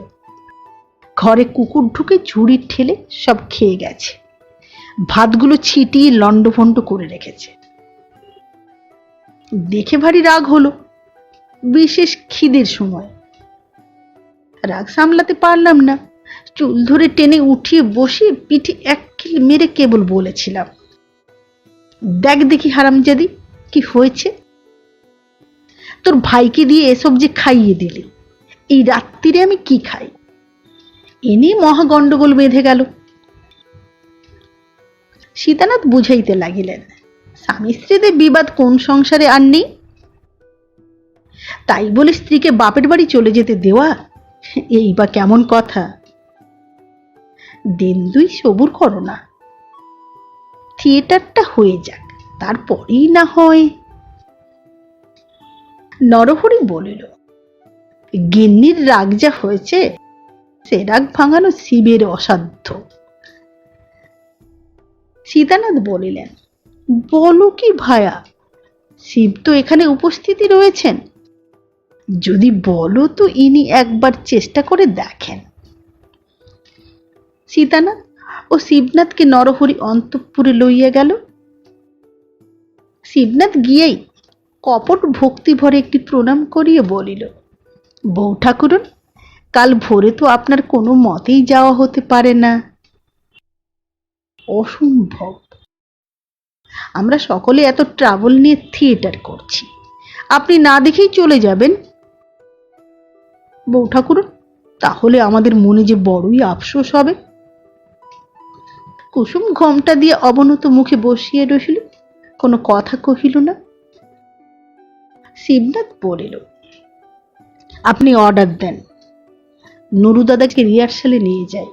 ঘরে কুকুর ঢুকে ঝুড়ি ঠেলে সব খেয়ে গেছে। ভাতগুলো ছিটিয়ে লন্ডভন্ড করে রেখেছে। দেখে ভারী রাগ হলো, বিশেষ খিদের সময়। রাগ সামলাতে পারলাম না, চুল ধরে টেনে উঠিয়ে বসিয়ে পিঠে 1 কিল মেরে কেবল বলেছিলাম, দেখ দেখি হারামজাদি কি হয়েছে। তোর ভাইকে দিয়ে এসব যে খাইয়ে দিলি, এই রাত্রিরে আমি কি খাই? এ নিয়ে মহা গন্ডগোল বেঁধে গেল। সীতানাথ বুঝাইতে লাগিলেন, স্বামী স্ত্রীদের বিবাদ কোন সংসারে আর নেই? তাই বলে স্ত্রীকে বাপের বাড়ি চলে যেতে দেওয়া, এই বা কেমন কথা? 1 দিন 2 সবুর করো না, থিয়েটারটা হয়ে যাক, তারপরেই না হয়। নরহরি বলিল, গিন্নির রাগ যা হয়েছে, সে রাগ ভাঙানো শিবের অসাধ্য। সীতানাথ বলিলেন, বলো কি ভায়া, শিব তো এখানে উপস্থিতই রয়েছেন। যদি বলো তো ইনি একবার চেষ্টা করে দেখেন। সীতানাথ ও শিবনাথকে নরহরি অন্তঃপুরে লইয়া গেল। শিবনাথ গিয়েই কপট ভক্তি ভরে একটি প্রণাম করিয়া বলিল, বউ ঠাকুরন, কাল ভোরে তো আপনার কোনো মতেই যাওয়া হতে পারে না। অসম্ভব, আমরা সকলে এত ট্রাভেল নিয়ে থিয়েটার করছি, আপনি না দেখেই চলে যাবেন। বউ ঠাকুরন, তাহলে আমাদের মনে যে বড়ই আফসোস হবে। কুসুম ঘোমটা দিয়ে অবনত মুখে বসিয়া রহিল, কোনো কথা কহিল না। শিবনাথ বলিল, আপনি অর্ডার দেন, নুরু দাদাকে রিহার্সালে নিয়ে যাই।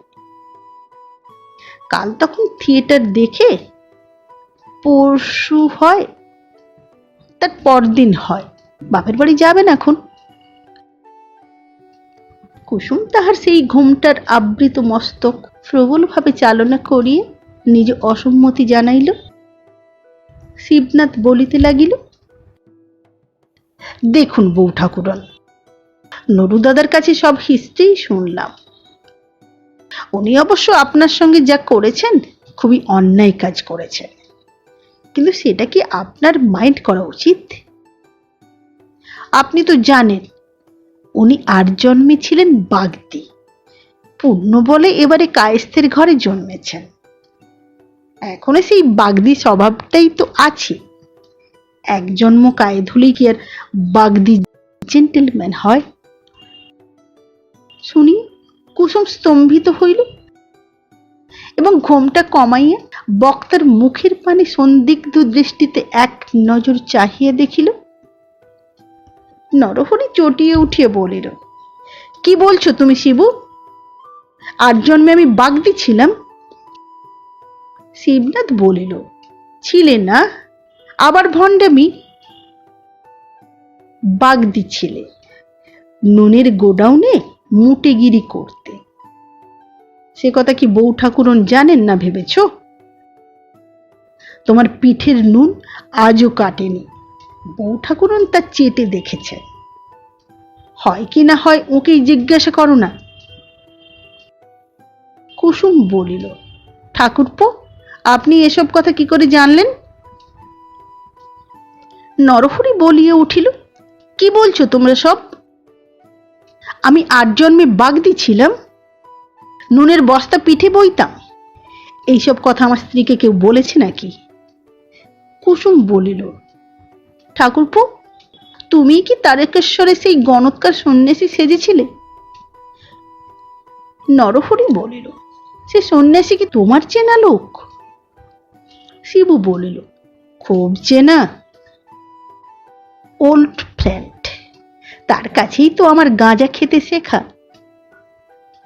কাল তখন থিয়েটার দেখে পরশু হয়, তার পরদিন হয়, বাপের বাড়ি যাবেন এখন। কুসুম তাহার সেই ঘোমটার আবৃত মস্তক প্রবলভাবে চালনা করিয়ে নিজ অসম্মতি জানাইল। শিবনাথ বলিতে লাগিল, দেখুন বউ ঠাকুরন, নুরু দাদার কাছে সব হিস্ট্রি শুনলাম। উনি অবশ্য আপনার সঙ্গে যা করেছেন খুবই অন্যায় কাজ করেছেন, কিন্তু সেটা কি আপনার মাইন্ড করা উচিত? আপনি তো জানেন উনি আর জন্মে ছিলেন বাগদি, পুণ্য বলে এবারে কায়েস্তের ঘরে জন্মেছেন। এখনো সেই বাগদি স্বভাবটাই তো আছে। এক জন্ম কায়ে ধুলেই কি আর বাগদি জেন্টেলম্যান হয়? শুনি কুসুম স্তম্ভিত হইল এবং ঘোমটা কমাইয়া বক্তার মুখের পানে সন্দিগ্ধ দৃষ্টিতে এক নজর চাহিয়া দেখিল। নরহরি চটিয়ে উঠিয়ে বলিল, কি বলছো তুমি শিবু? আর জন্মে আমি বাগদি ছিলাম? শিবনাথ বলিল, ছিলে না, আবার ভণ্ডামি। বাগদি ছিলে, নুনের গোডাউনে মুটেগিরি করতে। সে কথা কি বউ ঠাকুরন জানেন না ভেবেছ? তোমার পিঠের নুন আজও কাটেনি, বউ ঠাকুরন তা চেটে দেখেছে। হয় কি না হয় ওকেই জিজ্ঞাসা করো না। কুসুম বলিল, ঠাকুরপো, আপনি এসব কথা কি করে জানলেন? নরহরি বলিয়া উঠিল, কি বলছো তোমরা সব? আমি আর জন্মে বাগদি ছিলাম, নুনের বস্তা পিঠে বইতাম, এইসব কথা আমার স্ত্রীকে কেউ বলেছে নাকি? কুসুম বলিল, ঠাকুরপো, তুমি কি তারকেশ্বরে সেই গণৎকার সন্ন্যাসী সেজেছিলে? নরহরি বলিল, সে সন্ন্যাসী কি তোমার চেনা লোক? শিবু বলিল, খুব চেনা, ওল্ড ফ্রেন্ড, তার কাছেই তো আমার গাঁজা খেতে শেখা।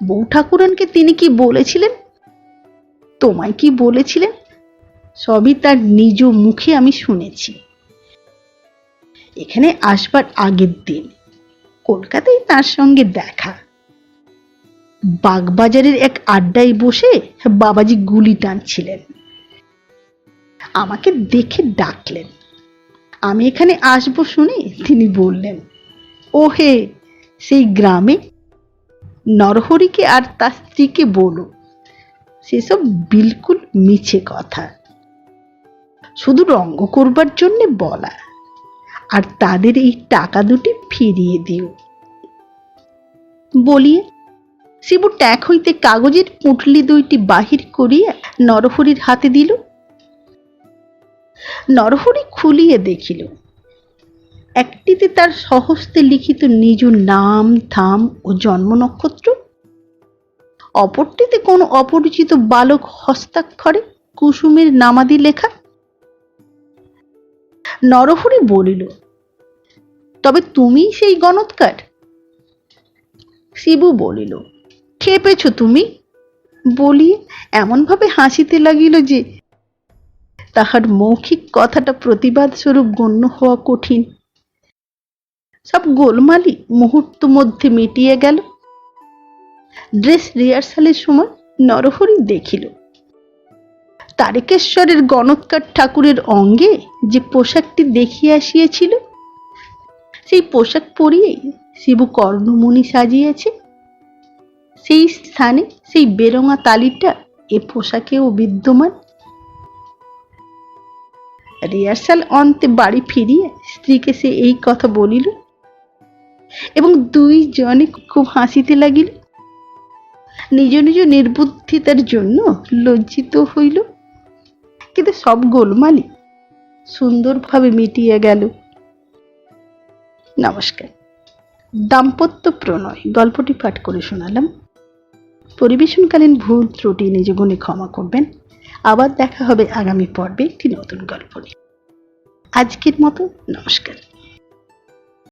বউ ঠাকুরনকে তিনি কি বলেছিলেন, তোমায় কি বলেছিলেন, সবই তার নিজ মুখে আমি শুনেছি। এখানে আসবার আগের দিন কলকাতায় তার সঙ্গে দেখা। বাগবাজারের এক আড্ডায় বসে বাবাজি গুলি টানছিলেন, আমাকে দেখে ডাকলেন। আমি এখানে আসবো শুনে তিনি বললেন, ও হে, সেই গ্রামে নরহরিকে আর তার স্ত্রীকে বলো সেসব বিলকুল মিছে কথা, শুধু রঙ্গ করবার জন্য বলা, আর তাদের এই টাকা দুটি ফিরিয়ে দিও। বলিয়ে শিবু ট্যাক হইতে কাগজের পুঁটলি দুইটি বাহির করিয়া নরহরির হাতে দিল। নরহরি খুলিয়ে দেখিল, একটিতে তার স্বহস্তে লিখিত নিজ নাম ধাম ও জন্ম নক্ষত্র, অপরটিতে কোনো অপরিচিত বালক হস্তাক্ষরে কুসুমের নামাদি লেখা। নরহরি বলিল, তবে তুমি সেই গণৎকার? শিবু বলিল, খেপেছ তুমি? বলিয়ে এমন ভাবে হাসিতে লাগিল যে তাহার মৌখিক কথাটা প্রতিবাদ স্বরূপ গণ্য হওয়া কঠিন। সব গোলমালি মুহূর্ত মধ্যে মিটিয়ে গেল। ড্রেস রিহার্সালের সময় নরহরি দেখিল তারকেশ্বরের গণৎকার ঠাকুরের অঙ্গে যে পোশাকটি দেখিয়ে আসিয়াছিল, সেই পোশাক পরিয়েই শিবু কর্ণমুনি সাজিয়েছে। সেই স্থানে সেই বেরঙা তালিটা এ পোশাকেও বিদ্যমান। রিহার্সাল অন্তে বাড়ি ফিরিয়ে স্ত্রীকে সে এই কথা বলিল এবং দুইজনে খুব হাসিতে লাগিল। নিজ নিজ নির্বুদ্ধিতার জন্য লজ্জিত হইল, কিন্তু সব গোলমালি সুন্দরভাবে মিটিয়ে গেল। নমস্কার। দাম্পত্য প্রণয় গল্পটি পাঠ করে শোনালাম। পরিবেশনকালীন ভুল ত্রুটি নিজ গুণে ক্ষমা করবেন। আবার দেখা হবে আগামী পর্বে একটি নতুন গল্প নিয়ে। আজকের মতো নমস্কার।